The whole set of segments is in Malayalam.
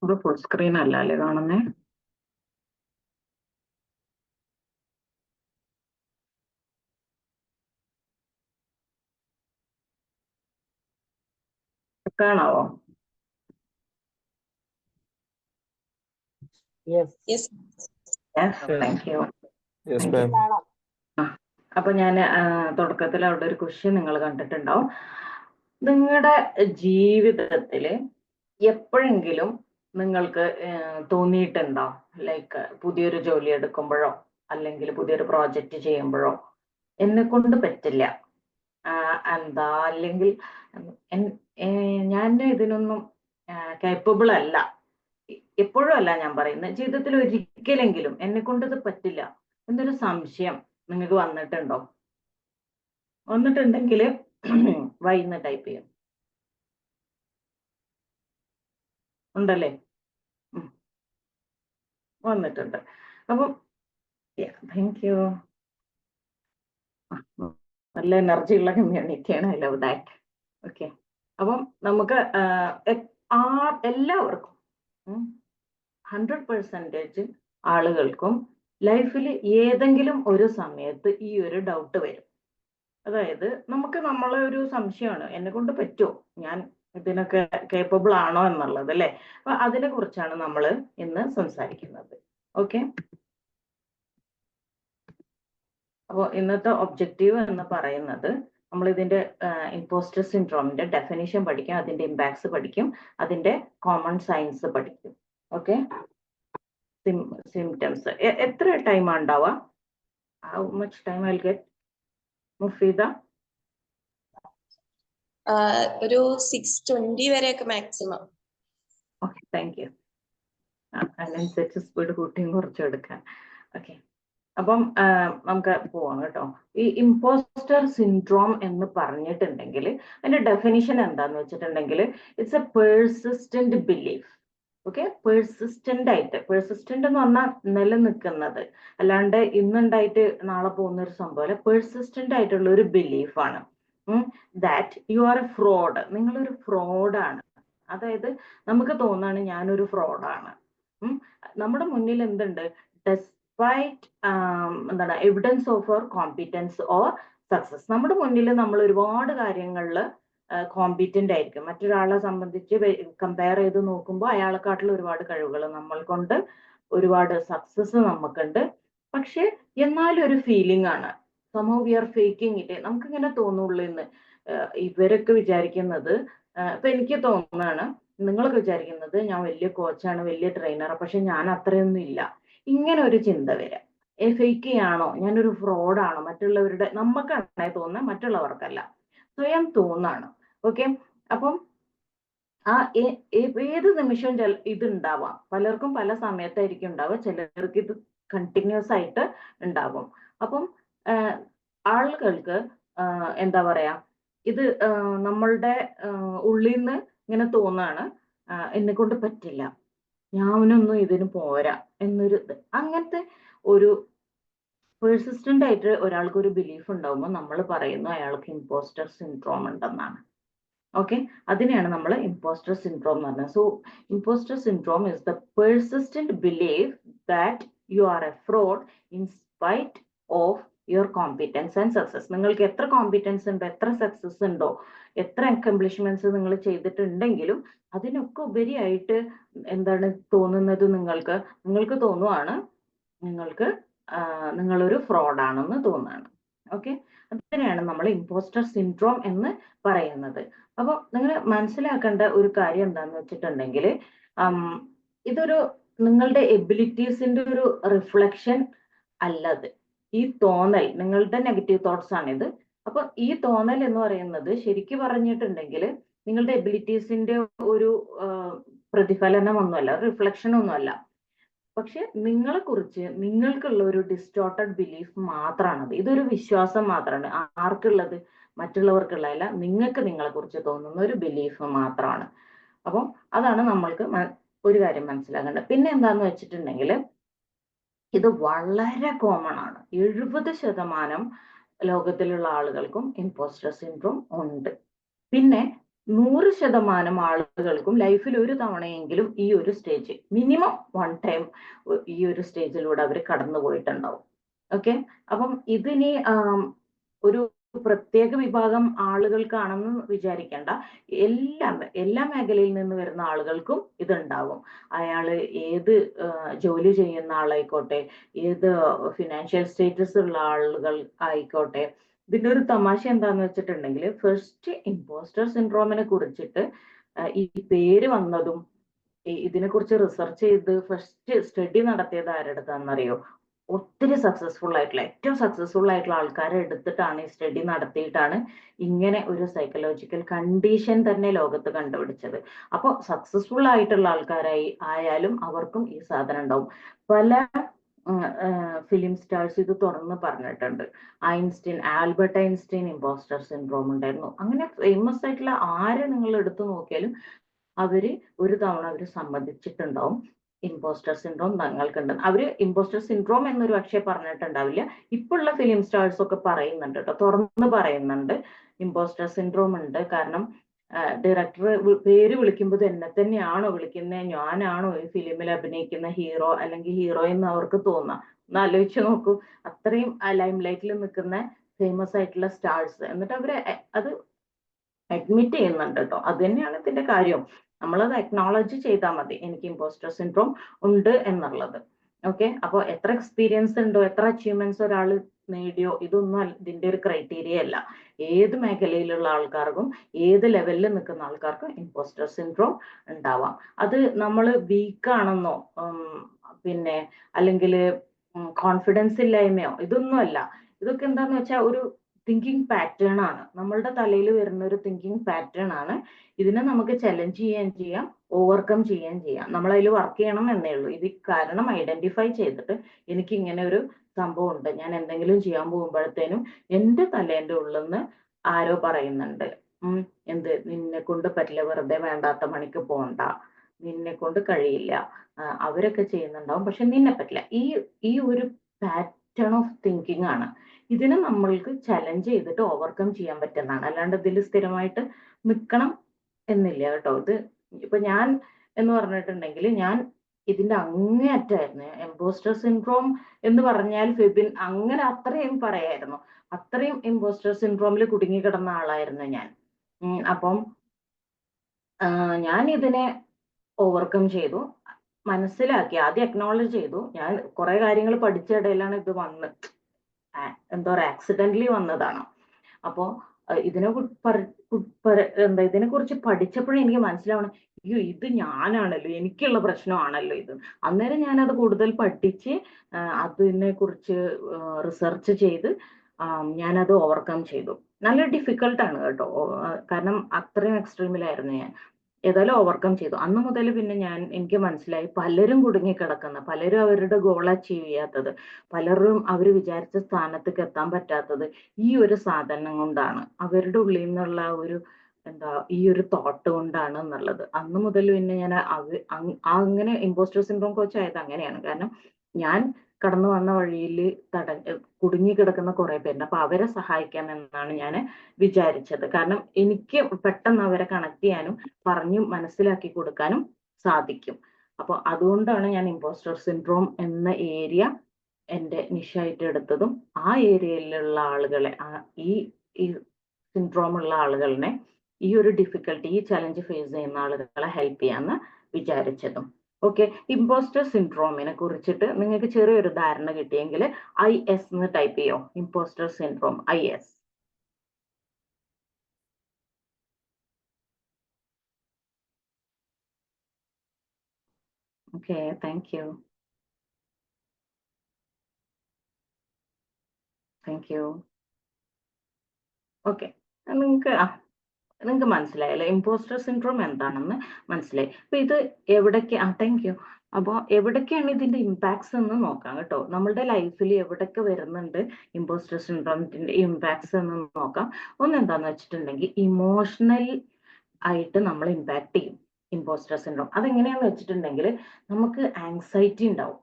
ഇത് ഫുൾ സ്ക്രീൻ അല്ല അല്ലേ കാണുന്നേ? കാണാവോ? Thank you. അപ്പൊ ഞാൻ തുടക്കത്തിൽ അവിടെ ഒരു ക്വസ്റ്റ്യൻ നിങ്ങൾ കണ്ടിട്ടുണ്ടാവും. നിങ്ങളുടെ ജീവിതത്തിൽ എപ്പോഴെങ്കിലും നിങ്ങൾക്ക് തോന്നിയിട്ടുണ്ടോ, ലൈക്ക് പുതിയൊരു ജോലി എടുക്കുമ്പോഴോ അല്ലെങ്കിൽ പുതിയൊരു പ്രോജക്റ്റ് ചെയ്യുമ്പോഴോ എന്നെ കൊണ്ട് പറ്റില്ല, എന്താ, അല്ലെങ്കിൽ ഞാൻ ഇതിനൊന്നും കേപ്പബിൾ അല്ല, എപ്പോഴും അല്ല ഞാൻ പറയുന്നത്, ജീവിതത്തിൽ ഒരിക്കലെങ്കിലും എന്നെ കൊണ്ട് ഇത് പറ്റില്ല എന്നൊരു സംശയം നിങ്ങൾക്ക് വന്നിട്ടുണ്ടോ? വന്നിട്ടുണ്ടെങ്കിൽ വൈന്ന് ടൈപ്പ് ചെയ്യും. ഉണ്ടല്ലേ? വന്നിട്ടുണ്ട്. അപ്പം താങ്ക് യു. നല്ല എനർജി ഉള്ള കമ്മ്യൂണിറ്റിയാണ്. I love that. ഓക്കെ, അപ്പം നമുക്ക് എല്ലാവർക്കും 100% ആളുകൾക്കും ലൈഫിൽ ഏതെങ്കിലും ഒരു സമയത്ത് ഈ ഒരു ഡൗട്ട് വരും. അതായത് നമുക്ക് നമ്മളെ ഒരു സംശയമാണ്, എന്നെ കൊണ്ട് പറ്റുമോ, ഞാൻ ഇതിനൊക്കെ കേപ്പബിൾ ആണോ എന്നുള്ളത്, അല്ലെ? അപ്പൊ അതിനെ കുറിച്ചാണ് നമ്മൾ ഇന്ന് സംസാരിക്കുന്നത്. ഓക്കെ, അപ്പോൾ ഇന്നത്തെ ഒബ്ജക്റ്റീവ് എന്ന് പറയുന്നത് നമ്മൾ ഇതിന്റെ ഇമ്പോസ്റ്റർ സിൻഡ്രോമിന്റെ ഡെഫിനിഷൻ പഠിക്കും, അതിന്റെ ഇമ്പാക്ട്സ് പഠിക്കും, അതിന്റെ കോമൺ സയൻസ് പഠിക്കും. ഓക്കെ, സിംറ്റംസ് എത്ര ടൈം ഉണ്ടാവുക? How much time I will get Mufeeda? ഒരു 6:20 വരെയൊക്കെ മാക്സിമം. Okay, thank U. അതിനനുസരിച്ച് സ്പീഡ് കൂട്ടിയും കുറച്ചും എടുക്കാൻ. ഓക്കെ, അപ്പം നമുക്ക് പോവാം കേട്ടോ. ഈ ഇമ്പോസ്റ്റർ സിൻഡ്രോം എന്ന് പറഞ്ഞിട്ടുണ്ടെങ്കിൽ അതിന്റെ ഡെഫിനിഷൻ എന്താന്ന് വെച്ചിട്ടുണ്ടെങ്കിൽ it's a persistent belief. Okay, persistent ആയിട്ട്, പെർസിസ്റ്റന്റ് എന്ന് പറഞ്ഞാൽ നിലനിൽക്കുന്നത്, അല്ലാണ്ട് ഇന്നുണ്ടായിട്ട് നാളെ പോകുന്ന ഒരു സംഭവം, പെർസിസ്റ്റന്റ് ആയിട്ടുള്ള ഒരു ബിലീഫാണ് that you are a fraud. നിങ്ങളൊരു ഫ്രോഡാണ്. അതായത് നമുക്ക് തോന്നാണ് ഞാനൊരു ഫ്രോഡാണ്. നമ്മുടെ മുന്നിൽ എന്തുണ്ട്? ഡെസ്പൈറ്റ് എന്താണ് എവിഡൻസ് ഓഫ് അവർ കോമ്പിറ്റൻസ് ഓർ സക്സസ്. നമ്മുടെ മുന്നിൽ നമ്മൾ ഒരുപാട് കാര്യങ്ങളിൽ കോമ്പിറ്റന്റ് ആയിരിക്കും. മറ്റൊരാളെ സംബന്ധിച്ച് കമ്പയർ ചെയ്ത് നോക്കുമ്പോൾ അയാളെക്കാട്ടിൽ ഒരുപാട് കഴിവുകൾ നമ്മൾക്കുണ്ട്, ഒരുപാട് സക്സസ് നമുക്കുണ്ട്. പക്ഷെ എന്നാലും ഒരു ഫീലിംഗ് ആണ്, somehow we are faking it. നമുക്കിങ്ങനെ തോന്നുള്ളൂ എന്ന് ഇവരൊക്കെ വിചാരിക്കുന്നത്. ഇപ്പൊ എനിക്ക് തോന്നുന്നതാണ്, നിങ്ങളൊക്കെ വിചാരിക്കുന്നത് ഞാൻ വലിയ കോച്ചാണ്, വലിയ ട്രെയിനറാണ്, പക്ഷെ ഞാൻ അത്രയൊന്നും ഇല്ല. ഇങ്ങനെ ഒരു ചിന്ത വരാം. ഫേക്ക് ആണോ, ഞാനൊരു ഫ്രോഡാണോ, മറ്റുള്ളവരുടെ, നമുക്കാണ് തോന്നുന്നത്, മറ്റുള്ളവർക്കല്ല, സ്വയം തോന്നാണ്. ഓക്കെ, അപ്പം ഏത് നിമിഷവും ഇതുണ്ടാവാം. പലർക്കും പല സമയത്തായിരിക്കും ഉണ്ടാവുക, ചിലർക്ക് ഇത് കണ്ടിന്യൂസ് ആയിട്ട് ഉണ്ടാകും. അപ്പം ആളുകൾക്ക് എന്താ പറയാ, ഇത് നമ്മളുടെ ഉള്ളിൽ നിന്ന് ഇങ്ങനെ തോന്നാണ്, എന്നെ കൊണ്ട് പറ്റില്ല, ഞാനൊന്നും ഇതിന് പോരാ എന്നൊരു അങ്ങനത്തെ ഒരു പെർസിസ്റ്റന്റ് ആയിട്ട് ഒരാൾക്ക് ഒരു ബിലീഫ് ഉണ്ടാവുമ്പോൾ നമ്മൾ പറയുന്നു അയാൾക്ക് ഇമ്പോസ്റ്റർ സിൻഡ്രോം ഉണ്ടെന്നാണ്. ഓക്കെ, അതിനെയാണ് നമ്മൾ ഇമ്പോസ്റ്റർ സിൻഡ്രോം എന്ന് പറഞ്ഞത്. So imposter syndrome is the persistent belief that you are a fraud in spite of your competence and success. നിങ്ങൾക്ക് എത്ര കോമ്പിറ്റൻസ് ഉണ്ടോ, എത്ര സക്സസ് ഉണ്ടോ, എത്ര അക്കംപ്ലിഷ്മെന്റ്സ് നിങ്ങൾ ചെയ്തിട്ടുണ്ടെങ്കിലും അതിനൊക്കെ ഉപരിയായിട്ട് എന്താണ് തോന്നുന്നത്? നിങ്ങൾക്ക് തോന്നുവാണ് നിങ്ങളൊരു ഫ്രോഡാണെന്ന് തോന്നുകയാണ്. ഓക്കെ, അതിനെയാണ് നമ്മൾ ഇമ്പോസ്റ്റർ സിൻഡ്രോം എന്ന് പറയുന്നത്. അപ്പൊ നിങ്ങൾ മനസ്സിലാക്കേണ്ട ഒരു കാര്യം എന്താന്ന് വെച്ചിട്ടുണ്ടെങ്കിൽ ഇതൊരു നിങ്ങളുടെ എബിലിറ്റീസിന്റെ ഒരു റിഫ്ലക്ഷൻ അല്ലത്. ഈ തോന്നൽ നിങ്ങളുടെ നെഗറ്റീവ് തോട്ട്സ് ആണിത്. അപ്പൊ ഈ തോന്നൽ എന്ന് പറയുന്നത് ശരിക്കും പറഞ്ഞിട്ടുണ്ടെങ്കിൽ നിങ്ങളുടെ എബിലിറ്റീസിന്റെ ഒരു പ്രതിഫലനമൊന്നുമല്ല, റിഫ്ലക്ഷൻ ഒന്നുമല്ല. പക്ഷെ നിങ്ങളെ കുറിച്ച് നിങ്ങൾക്കുള്ള ഒരു ഡിസ്റ്റോർട്ടഡ് ബിലീഫ് മാത്രമാണത്. ഇതൊരു വിശ്വാസം മാത്രമാണ്. ആർക്കുള്ളത്? മറ്റുള്ളവർക്കുള്ളതല്ല, നിങ്ങൾക്ക് നിങ്ങളെ കുറിച്ച് തോന്നുന്ന ഒരു ബിലീഫ് മാത്രമാണ്. അപ്പം അതാണ് നമ്മൾക്ക് ഒരു കാര്യം മനസ്സിലാക്കേണ്ടത്. പിന്നെ എന്താന്ന് വെച്ചിട്ടുണ്ടെങ്കിൽ ഇത് വളരെ കോമൺ ആണ്. 70% ലോകത്തിലുള്ള ആളുകൾക്കും ഇമ്പോസ്റ്റർ സിൻഡ്രോം ഉണ്ട്. പിന്നെ 100% ആളുകൾക്കും ലൈഫിൽ ഒരു തവണയെങ്കിലും ഈ ഒരു സ്റ്റേജ് മിനിമം 1 ടൈം ഈ ഒരു സ്റ്റേജിലൂടെ അവർ കടന്നു പോയിട്ടുണ്ടാവും. ഓക്കെ, അപ്പം ഇതിനി ഒരു പ്രത്യേക വിഭാഗം ആളുകൾക്കാണെന്ന് വിചാരിക്കേണ്ട. എല്ലാ മേഖലയിൽ നിന്ന് വരുന്ന ആളുകൾക്കും ഇതുണ്ടാവും. അയാള് ഏത് ജോലി ചെയ്യുന്ന ആളായിക്കോട്ടെ, ഏത് ഫിനാൻഷ്യൽ സ്റ്റേറ്റസ് ഉള്ള ആളുകൾ ആയിക്കോട്ടെ. ഇതിന്റെ ഒരു തമാശ എന്താന്ന് വെച്ചിട്ടുണ്ടെങ്കിൽ, ഫസ്റ്റ് ഇമ്പോസ്റ്റർ സിൻഡ്രോമിനെ കുറിച്ചിട്ട് ഈ പേര് വന്നതും ഇതിനെക്കുറിച്ച് റിസർച്ച് ചെയ്ത് ഫസ്റ്റ് സ്റ്റഡി നടത്തിയത് ആരുടെ അടുത്താണെന്നറിയോ? ഒത്തിരി സക്സസ്ഫുൾ ആയിട്ടുള്ള, ഏറ്റവും സക്സസ്ഫുൾ ആയിട്ടുള്ള ആൾക്കാരെ എടുത്തിട്ടാണ് ഈ സ്റ്റഡി നടത്തിയിട്ടാണ് ഇങ്ങനെ ഒരു സൈക്കോളജിക്കൽ കണ്ടീഷൻ തന്നെ ലോകത്ത് കണ്ടുപിടിച്ചത്. അപ്പോൾ സക്സസ്ഫുൾ ആയിട്ടുള്ള ആയാലും അവർക്കും ഈ സാധനം ഉണ്ടാവും. പല ഫിലിം സ്റ്റാർസ് ഇത് തുറന്ന് പറഞ്ഞിട്ടുണ്ട്. ആൽബർട്ട് ഐൻസ്റ്റീൻ ഇമ്പോസ്റ്റർ സിൻഡ്രോം ഉണ്ടായിരുന്നു. അങ്ങനെ ഫേമസ് ആയിട്ടുള്ള ആരെ നിങ്ങൾ എടുത്തു നോക്കിയാലും അവര് ഒരു തവണ അവര് സമ്മതിച്ചിട്ടുണ്ടാവും ഇമ്പോസ്റ്റർ സിൻഡ്രോം തങ്ങൾക്കുണ്ട്. അവര് ഇമ്പോസ്റ്റർ സിൻഡ്രോം എന്നൊരു പക്ഷേ പറഞ്ഞിട്ടുണ്ടാവില്ല. ഇപ്പോഴുള്ള ഫിലിം സ്റ്റാർസ് ഒക്കെ പറയുന്നുണ്ട് കേട്ടോ, തുറന്ന് പറയുന്നുണ്ട് ഇമ്പോസ്റ്റർ സിൻഡ്രോം ഉണ്ട്. കാരണം ഡയറക്ടർ പേര് വിളിക്കുമ്പോൾ എന്നെ തന്നെയാണോ വിളിക്കുന്നത്, ഞാനാണോ ഈ ഫിലിമിൽ അഭിനയിക്കുന്ന ഹീറോ അല്ലെങ്കിൽ ഹീറോയിൻ എന്ന് അവർക്ക് തോന്നാം. ഒന്ന് ആലോചിച്ച് നോക്കൂ, അത്രയും ലൈം ലൈറ്റിൽ നിൽക്കുന്ന ഫേമസ് ആയിട്ടുള്ള സ്റ്റാർസ്, എന്നിട്ട് അവര് അത് അഡ്മിറ്റ് ചെയ്യുന്നുണ്ട് കേട്ടോ. അത് തന്നെയാണ് ഇതിന്റെ കാര്യം. നമ്മളത് അക്നോളജ് ചെയ്താൽ മതി, എനിക്ക് ഇമ്പോസ്റ്റർ സിൻഡ്രോം ഉണ്ട് എന്നുള്ളത്. ഓക്കെ, അപ്പോൾ എത്ര എക്സ്പീരിയൻസ് ഉണ്ടോ, എത്ര അച്ചീവ്മെന്റ്സ് ഒരാൾ നേടിയോ, ഇതൊന്നും ഇതിന്റെ ഒരു ക്രൈറ്റീരിയ അല്ല. ഏത് മേഖലയിലുള്ള ആൾക്കാർക്കും ഏത് ലെവലിൽ നിൽക്കുന്ന ആൾക്കാർക്കും ഇമ്പോസ്റ്റർ സിൻഡ്രോം ഉണ്ടാവാം. അത് നമ്മൾ വീക്കാണെന്നോ പിന്നെ അല്ലെങ്കിൽ കോൺഫിഡൻസ് ഇല്ലായ്മയോ ഇതൊന്നും അല്ല. ഇതൊക്കെ എന്താന്ന് വെച്ചാൽ ഒരു തിങ്കിങ് പാറ്റേൺ ആണ്, നമ്മളുടെ തലയിൽ വരുന്ന ഒരു തിങ്കിങ് പാറ്റേൺ ആണ്. ഇതിനെ നമുക്ക് ചലഞ്ച് ചെയ്യാം, ഓവർകം ചെയ്യാം. നമ്മൾ അതിൽ വർക്ക് ചെയ്യണം എന്നേ ഉള്ളൂ. ഇത് കാരണം ഐഡന്റിഫൈ ചെയ്തിട്ട് എനിക്ക് ഇങ്ങനെ ഒരു സംഭവം ഉണ്ട്, ഞാൻ എന്തെങ്കിലും ചെയ്യാൻ പോകുമ്പോഴത്തേനും എന്റെ തലേന്റെ ഉള്ളിൽ നിന്ന് ആരോ പറയുന്നുണ്ട്, എന്ത് നിന്നെ കൊണ്ട് പറ്റില്ല, വെറുതെ വേണ്ടാത്ത പണിക്ക് പോണ്ട, നിന്നെ കൊണ്ട് കഴിയില്ല, അവരൊക്കെ ചെയ്യുന്നുണ്ടാവും പക്ഷെ നിന്നെ പറ്റില്ല. ഈ ഒരു പാറ്റേൺ ഓഫ് തിങ്കിങ് ആണ്. ഇതിനെ നമ്മൾക്ക് ചലഞ്ച് ചെയ്തിട്ട് ഓവർകം ചെയ്യാൻ പറ്റുന്നതാണ്, അല്ലാണ്ട് ഇതിൽ സ്ഥിരമായിട്ട് നിൽക്കണം എന്നില്ല കേട്ടോ. ഇത് ഇപ്പൊ ഞാൻ എന്ന് പറഞ്ഞിട്ടുണ്ടെങ്കിൽ ഞാൻ ഇതിന്റെ അങ്ങേയറ്റായിരുന്നു. ഇമ്പോസ്റ്റർ സിൻഡ്രോം എന്ന് പറഞ്ഞാൽ ഫെബിൻ അങ്ങനെ അത്രയും പറയായിരുന്നു. അത്രയും ഇമ്പോസ്റ്റർ സിൻഡ്രോമിൽ കുടുങ്ങി കിടന്ന ആളായിരുന്നു ഞാൻ. അപ്പം ഞാൻ ഇതിനെ ഓവർകം ചെയ്തു, മനസ്സിലാക്കി, ആദ്യം അക്നോളജ് ചെയ്തു. ഞാൻ കുറെ കാര്യങ്ങൾ പഠിച്ച ഇടയിലാണ് ഇത് വന്ന് എന്താ പറയുക ആക്സിഡന്റലി വന്നതാണ്. അപ്പോ ഇതിനെ കുറിച്ച് പഠിച്ചപ്പോഴേ എനിക്ക് മനസ്സിലാവണം, അയ്യോ ഇത് ഞാനാണല്ലോ, എനിക്കുള്ള പ്രശ്നമാണല്ലോ ഇത്. അന്നേരം ഞാനത് കൂടുതൽ പഠിച്ച് അതിനെ കുറിച്ച് റിസർച്ച് ചെയ്ത് ഞാനത് ഓവർകം ചെയ്തു. നല്ല ഡിഫിക്കൽട്ടാണ് കേട്ടോ, കാരണം അത്രയും എക്സ്ട്രീമിലായിരുന്നു ഞാൻ. ഏതായാലും ഓവർകം ചെയ്തു. അന്ന് മുതൽ പിന്നെ എനിക്ക് മനസ്സിലായി പലരും കുടുങ്ങിക്കിടക്കുന്ന, പലരും അവരുടെ ഗോൾ അച്ചീവ് ചെയ്യാത്തത്, പലരും അവർ വിചാരിച്ച സ്ഥാനത്തേക്ക് എത്താൻ പറ്റാത്തത് ഈ ഒരു സാധനം കൊണ്ടാണ്, അവരുടെ ഉള്ളിൽ നിന്നുള്ള ഒരു ഈ ഒരു തോട്ട് കൊണ്ടാണ് എന്നുള്ളത്. അന്ന് മുതൽ പിന്നെ ഞാൻ അങ്ങനെ ഇമ്പോസ്റ്റർ സിൻഡ്രോം കോച്ച് ആയത് അങ്ങനെയാണ്. കാരണം ഞാൻ കടന്നു വന്ന വഴിയിൽ കുടുങ്ങി കിടക്കുന്ന കുറെ പേരുണ്ട്, അപ്പൊ അവരെ സഹായിക്കാം എന്നാണ് ഞാൻ വിചാരിച്ചത്. കാരണം എനിക്ക് പെട്ടെന്ന് അവരെ കണക്ട് ചെയ്യാനും പറഞ്ഞു മനസ്സിലാക്കി കൊടുക്കാനും സാധിക്കും. അപ്പൊ അതുകൊണ്ടാണ് ഞാൻ ഇമ്പോസ്റ്റർ സിൻഡ്രോം എന്ന ഏരിയ എന്റെ നിഷായിട്ട് എടുത്തതും ആ ഏരിയയിലുള്ള ആളുകളെ, ഈ സിൻഡ്രോം ഉള്ള ആളുകളെ, ഈ ഒരു ഡിഫിക്കൽട്ടി, ഈ ചലഞ്ച് ഫേസ് ചെയ്യുന്ന ആളുകളെ ഹെൽപ്പ് ചെയ്യാന്ന് വിചാരിച്ചതും. ഓക്കെ, ഇമ്പോസ്റ്റർ സിൻഡ്രോമിനെ കുറിച്ചിട്ട് നിങ്ങൾക്ക് ചെറിയൊരു ധാരണ കിട്ടിയെങ്കിൽ IS എന്ന് ടൈപ്പ് ചെയ്യോ, impostor syndrome IS. Okay, thank U. Okay, നിങ്ങൾക്ക് മനസ്സിലായല്ലോ ഇമ്പോസ്റ്റർ സിൻഡ്രോം എന്താണെന്ന് മനസ്സിലായി. അപ്പൊ ഇത് എവിടൊക്കെ താങ്ക് യു. അപ്പോൾ എവിടൊക്കെയാണ് ഇതിന്റെ ഇമ്പാക്ട്സ് എന്ന് നോക്കാം കേട്ടോ. നമ്മളുടെ ലൈഫിൽ എവിടൊക്കെ വരുന്നുണ്ട് ഇമ്പോസ്റ്റർ സിൻഡ്രോമിന്റെ ഇമ്പാക്ട്സ് എന്ന് നോക്കാം. ഒന്ന് എന്താന്ന് വെച്ചിട്ടുണ്ടെങ്കിൽ ഇമോഷണൽ ആയിട്ട് നമ്മൾ ഇമ്പാക്ട് ചെയ്യും ഇമ്പോസ്റ്റർ സിൻഡ്രോം. അതെങ്ങനെയാന്ന് വെച്ചിട്ടുണ്ടെങ്കിൽ നമുക്ക് ആങ്സൈറ്റി ഉണ്ടാവും.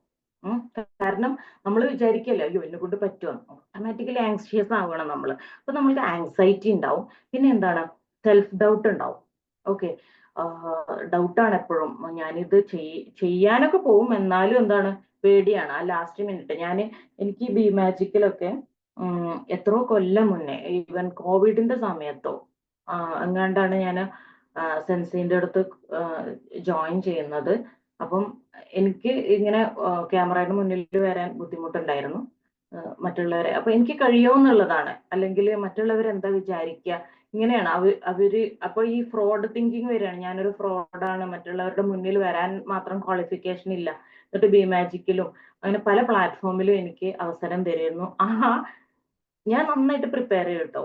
കാരണം നമ്മൾ വിചാരിക്കല്ലോ അയ്യോ എന്നെ കൊണ്ട് പറ്റുമോ, ഓട്ടോമാറ്റിക്കലി ആങ്ഷ്യസ് ആവണം നമ്മൾ. അപ്പൊ നമ്മൾക്ക് ആങ്സൈറ്റി ഉണ്ടാവും. പിന്നെ എന്താണ്, സെൽഫ് ഡൗട്ട് ഉണ്ടാവും. ഓക്കെ. ഡൗട്ടാണ് എപ്പോഴും. ഞാനിത് ചെയ്യാനൊക്കെ പോവും, എന്നാലും എന്താണ് പേടിയാണ് ആ ലാസ്റ്റ് മിനിറ്റ്. എനിക്ക് ബി മാജിക്കിലൊക്കെ എത്രയോ കൊല്ലം മുന്നേ, ഈവൻ കോവിഡിന്റെ സമയത്തോ എങ്ങാണ്ടാണ് ഞാൻ സെൻസിന്റെ അടുത്ത് ജോയിൻ ചെയ്യുന്നത്. അപ്പം എനിക്ക് ഇങ്ങനെ ക്യാമറയുടെ മുന്നിൽ വരാൻ ബുദ്ധിമുട്ടുണ്ടായിരുന്നു, മറ്റുള്ളവരെ. അപ്പൊ എനിക്ക് കഴിയുമെന്നുള്ളതാണ്, അല്ലെങ്കിൽ മറ്റുള്ളവർ എന്താ വിചാരിക്കുക, ഇങ്ങനെയാണ് അവര്. അപ്പൊ ഈ ഫ്രോഡ് തിങ്കിങ് വരികയാണ്, ഞാനൊരു ഫ്രോഡാണ്, മറ്റുള്ളവരുടെ മുന്നിൽ വരാൻ മാത്രം ക്വാളിഫിക്കേഷൻ ഇല്ല. എന്നിട്ട് ബി മാജിക്കിലും അങ്ങനെ പല പ്ലാറ്റ്ഫോമിലും എനിക്ക് അവസരം തരുന്നു. ഞാൻ നന്നായിട്ട് പ്രിപ്പയർ ചെയ്യും കേട്ടോ.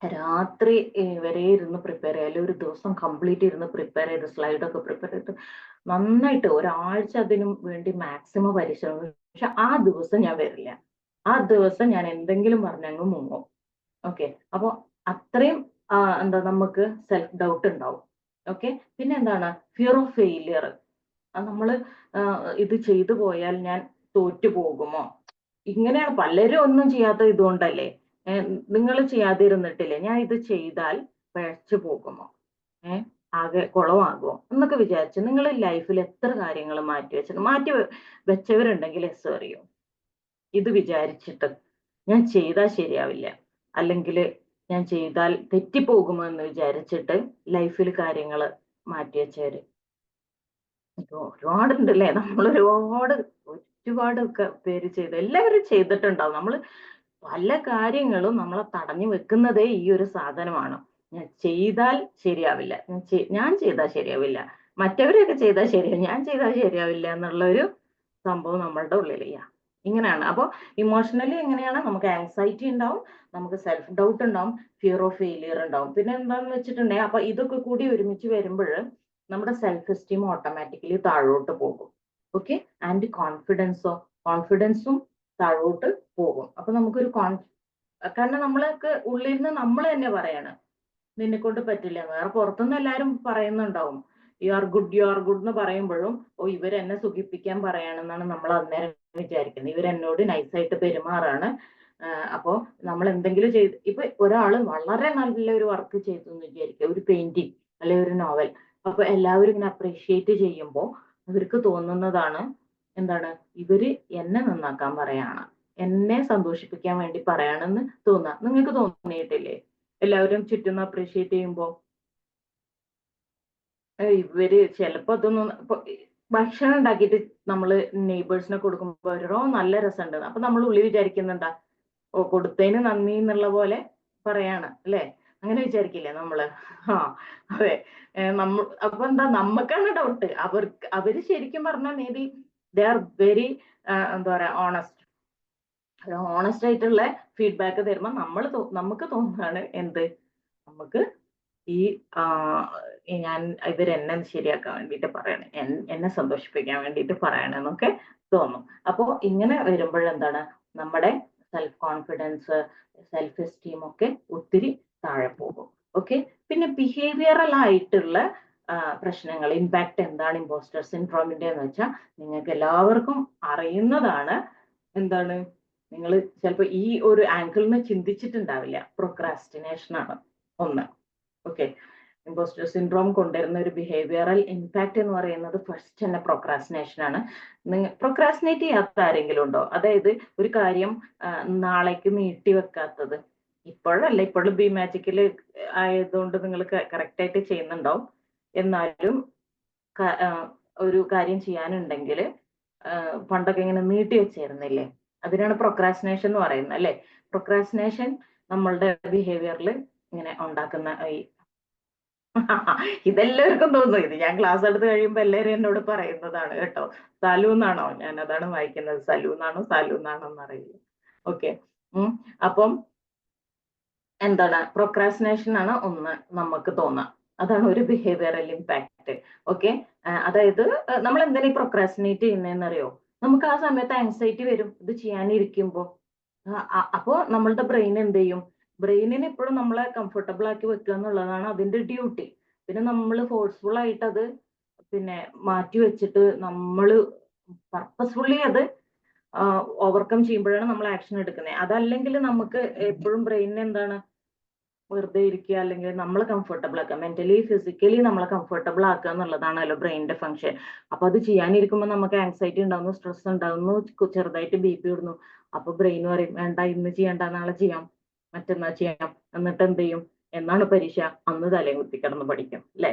രാത്രി വരെ ഇരുന്ന് പ്രിപ്പയർ ചെയ്യുക, അല്ലെങ്കിൽ ഒരു ദിവസം കംപ്ലീറ്റ് ഇരുന്ന് പ്രിപ്പയർ ചെയ്ത് സ്ലൈഡൊക്കെ പ്രിപ്പയർ ചെയ്ത് നന്നായിട്ട് ഒരാഴ്ച അതിനു വേണ്ടി മാക്സിമം പരിശ്രമിക്കും. പക്ഷെ ആ ദിവസം ഞാൻ വരില്ല, ആ ദിവസം ഞാൻ എന്തെങ്കിലും പറഞ്ഞങ്ങ് മുങ്ങും. ഓക്കെ. അപ്പൊ അത്രയും എന്താ നമുക്ക് സെൽഫ് ഡൗട്ട് ഉണ്ടാവും. ഓക്കെ. പിന്നെ എന്താണ് ഫിയർ ഓഫ് ഫെയിലിയർ. നമ്മള് ഇത് ചെയ്തു പോയാൽ ഞാൻ തോറ്റു പോകുമോ, ഇങ്ങനെയാണ് പലരും ഒന്നും ചെയ്യാത്ത ഇതുകൊണ്ടല്ലേ. നിങ്ങൾ ചെയ്യാതിരുന്നിട്ടില്ലേ, ഞാൻ ഇത് ചെയ്താൽ പിഴച്ചു പോകുമോ, ആകെ കുളമാകുമോ എന്നൊക്കെ വിചാരിച്ച് നിങ്ങൾ ലൈഫിൽ എത്ര കാര്യങ്ങൾ മാറ്റി വെച്ചവരുണ്ടെങ്കിൽ എസ് അറിയും. ഇത് വിചാരിച്ചിട്ട് ഞാൻ ചെയ്താൽ ശരിയാവില്ല, അല്ലെങ്കിൽ ഞാൻ ചെയ്താൽ തെറ്റിപ്പോകുമോ എന്ന് വിചാരിച്ചിട്ട് ലൈഫിൽ കാര്യങ്ങൾ മാറ്റിവെച്ചവര് ഒരുപാടുണ്ടല്ലേ. നമ്മൾ ഒരുപാട് പേര് എല്ലാവരും ചെയ്തിട്ടുണ്ടാവും. നമ്മൾ പല കാര്യങ്ങളും നമ്മളെ തടഞ്ഞു വെക്കുന്നതേ ഈ ഒരു സാധനമാണ്. ഞാൻ ചെയ്താൽ ശരിയാവില്ല, ഞാൻ ചെയ്താൽ ശരിയാവില്ല, മറ്റവരൊക്കെ ചെയ്താൽ ശരിയാവും, ഞാൻ ചെയ്താൽ ശരിയാവില്ല എന്നുള്ള ഒരു സംഭവം നമ്മളുടെ ഉള്ളിൽ ഇങ്ങനെയാണ്. അപ്പോൾ ഇമോഷണലി എങ്ങനെയാണ്, നമുക്ക് ആങ്സൈറ്റി ഉണ്ടാവും, നമുക്ക് സെൽഫ് ഡൗട്ട് ഉണ്ടാവും, ഫിയർ ഓഫ് ഫെയിലിയർ ഉണ്ടാവും. പിന്നെ എന്താന്ന് വെച്ചിട്ടുണ്ടെങ്കിൽ അപ്പൊ ഇതൊക്കെ കൂടി ഒരുമിച്ച് വരുമ്പോൾ നമ്മുടെ സെൽഫ് എസ്റ്റീം ഓട്ടോമാറ്റിക്കലി താഴോട്ട് പോകും. ഓക്കെ. ആൻഡ് കോൺഫിഡൻസും താഴോട്ട് പോകും. അപ്പൊ നമുക്കൊരു കാരണം നമ്മളൊക്കെ ഉള്ളിൽ നിന്ന് നമ്മൾ തന്നെ പറയാണ് നിന്നെ കൊണ്ട് പറ്റില്ല. വേറെ പുറത്തുനിന്ന് എല്ലാവരും പറയുന്നുണ്ടാവും യു ആർ ഗുഡ് എന്ന് പറയുമ്പോഴും, ഓ ഇവരെന്നെ സുഖിപ്പിക്കാൻ പറയാണെന്നാണ് നമ്മൾ അന്നേരം വിചാരിക്കുന്നത്. ഇവരെന്നോട് നൈസായിട്ട് പെരുമാറാണ്. അപ്പോ നമ്മൾ എന്തെങ്കിലും ഇപ്പൊ ഒരാള് വളരെ നല്ലൊരു വർക്ക് ചെയ്തു എന്ന് വിചാരിക്കുക, ഒരു പെയിന്റിങ് അല്ലെ ഒരു നോവൽ. അപ്പൊ എല്ലാവരും ഇങ്ങനെ അപ്രീഷിയേറ്റ് ചെയ്യുമ്പോൾ അവർക്ക് തോന്നുന്നതാണ് എന്താണ്, ഇവര് എന്നെ നന്നാക്കാൻ പറയാണ്, എന്നെ സന്തോഷിപ്പിക്കാൻ വേണ്ടി പറയാണെന്ന് തോന്നുക. നിങ്ങൾക്ക് തോന്നിയിട്ടില്ലേ? എല്ലാവരും ചുറ്റും അപ്രീഷിയേറ്റ് ചെയ്യുമ്പോ ഇവര് ചിലപ്പോ അതൊന്നും ഭക്ഷണം ഉണ്ടാക്കിയിട്ട് നമ്മള് നെയ്ബേഴ്സിനെ കൊടുക്കുമ്പോ അവരോ നല്ല രസമുണ്ട്, അപ്പൊ നമ്മൾ ഉള്ളിൽ വിചാരിക്കുന്നുണ്ടാ, ഓ കൊടുത്തതിന് നന്ദി എന്നുള്ള പോലെ പറയാണ് അല്ലെ, അങ്ങനെ വിചാരിക്കില്ലേ നമ്മള്? അതെ. അപ്പൊ എന്താ, നമുക്കാണ് ഡൗട്ട്. അവര് ശരിക്കും പറഞ്ഞാൽ may be they are very എന്താ പറയാ ഓണസ്റ്റ് ആയിട്ടുള്ള ഫീഡ്ബാക്ക് തരുമ്പോ നമുക്ക് തോന്നുകയാണ് എന്ത്, നമുക്ക് ഈ ഇവരെന്നെ ശരിയാക്കാൻ വേണ്ടിയിട്ട് പറയണേ, എന്നെ സന്തോഷിപ്പിക്കാൻ വേണ്ടിയിട്ട് പറയണെന്നൊക്കെ തോന്നും. അപ്പോ ഇങ്ങനെ വരുമ്പോഴെന്താണ്, നമ്മുടെ സെൽഫ് കോൺഫിഡൻസ്, സെൽഫ് എസ്റ്റീം ഒക്കെ ഒത്തിരി താഴെ പോകും. ഓക്കെ. പിന്നെ ബിഹേവിയറൽ ആയിട്ടുള്ള പ്രശ്നങ്ങൾ, ഇമ്പാക്ട് എന്താണ് ഇമ്പോസ്റ്റർ സിൻഡ്രോമിന്റെ എന്ന് വെച്ചാൽ നിങ്ങൾക്ക് എല്ലാവർക്കും അറിയുന്നതാണ്. എന്താണ്, നിങ്ങൾ ചിലപ്പോൾ ഈ ഒരു ആംഗിളിൽ നിന്ന് ചിന്തിച്ചിട്ടുണ്ടാവില്ല. പ്രൊക്രാസ്റ്റിനേഷൻ ആണ് ഒന്ന്. ഓക്കെ. ഇമ്പോസ്റ്റർ സിൻഡ്രോം കൊണ്ടുവരുന്ന ഒരു ബിഹേവിയറൽ ഇമ്പാക്ട് എന്ന് പറയുന്നത് ഫസ്റ്റ് തന്നെ പ്രൊക്രാസ്റ്റിനേഷൻ ആണ്. പ്രൊക്രാസ്റ്റിനേറ്റ് ചെയ്യാത്ത ആരെങ്കിലും ഉണ്ടോ? അതായത് ഒരു കാര്യം നാളേക്ക് നീട്ടി വെക്കാത്തത്. ഇപ്പോഴും ബി മാജിക്കിൽ ആയതുകൊണ്ട് നിങ്ങൾ കറക്റ്റ് ആയിട്ട് ചെയ്യുന്നുണ്ടാവും. എന്നാലും ഒരു കാര്യം ചെയ്യാനുണ്ടെങ്കിൽ പണ്ടൊക്കെ ഇങ്ങനെ നീട്ടി വെച്ചിരുന്നില്ലേ, അതിനാണ് പ്രൊക്രാസ്റ്റിനേഷൻ എന്ന് പറയുന്നത് അല്ലെ. പ്രൊക്രാസ്റ്റിനേഷൻ നമ്മളുടെ ബിഹേവിയറിൽ ഇങ്ങനെ ഉണ്ടാക്കുന്ന ഇതെല്ലാവർക്കും തോന്നുന്നു. ഇത് ഞാൻ ക്ലാസ് എടുത്ത് കഴിയുമ്പോൾ എല്ലാവരും എന്നോട് പറയുന്നതാണ് കേട്ടോ. സലു എന്നാണോ, ഞാൻ അതാണ് വായിക്കുന്നത്, സലു എന്നാണോ എന്നറിയില്ല. ഓക്കെ. അപ്പം എന്താണ്, പ്രൊക്രാസ്റ്റിനേഷൻ ആണ് ഒന്ന് നമുക്ക് തോന്നുക. അതാണ് ഒരു ബിഹേവിയറൽ ഇമ്പാക്ട്. ഓക്കെ. അതായത് നമ്മൾ എന്തിനാ ഈ പ്രൊക്രാസ്റ്റിനേറ്റ് ചെയ്യുന്നതെന്നറിയോ? നമുക്ക് ആ സമയത്ത് ആങ്സൈറ്റി വരും ഇത് ചെയ്യാനിരിക്കുമ്പോ. അപ്പോ നമ്മളുടെ ബ്രെയിൻ എന്ത് ചെയ്യും? ബ്രെയിനിനെ എപ്പോഴും നമ്മളെ കംഫർട്ടബിൾ ആക്കി വെക്കുക എന്നുള്ളതാണ് അതിന്റെ ഡ്യൂട്ടി. പിന്നെ നമ്മൾ ഫോഴ്സ്ഫുൾ ആയിട്ട് അത് പിന്നെ മാറ്റി വെച്ചിട്ട് നമ്മൾ പർപ്പസ്ഫുള്ളി അത് ഓവർകം ചെയ്യുമ്പോഴാണ് നമ്മൾ ആക്ഷൻ എടുക്കുന്നത്. അതല്ലെങ്കിൽ നമുക്ക് എപ്പോഴും ബ്രെയിനിന് എന്താണ്, വെറുതെ ഇരിക്കുക, അല്ലെങ്കിൽ നമ്മൾ കംഫർട്ടബിൾ ആക്കുക, മെന്റലി ഫിസിക്കലി നമ്മളെ കംഫർട്ടബിൾ ആക്കുക എന്നുള്ളതാണല്ലോ ബ്രെയിനിന്റെ ഫംഗ്ഷൻ. അപ്പൊ അത് ചെയ്യാനിരിക്കുമ്പോൾ നമുക്ക് ആങ്സൈറ്റി ഉണ്ടാവുന്നു, സ്ട്രെസ് ഉണ്ടാവുന്നു, ചെറുതായിട്ട് BP ഇടുന്നു. അപ്പൊ ബ്രെയിൻ പറയും വേണ്ട, ഇന്ന് ചെയ്യണ്ട, നാളെ ചെയ്യാം, മറ്റന്നാൾ ചെയ്യാം. എന്നിട്ട് എന്ത് ചെയ്യും? എന്നാണ് പരീക്ഷ, അന്ന് തലയും കുത്തി കിടന്ന് പഠിക്കും, അല്ലെ?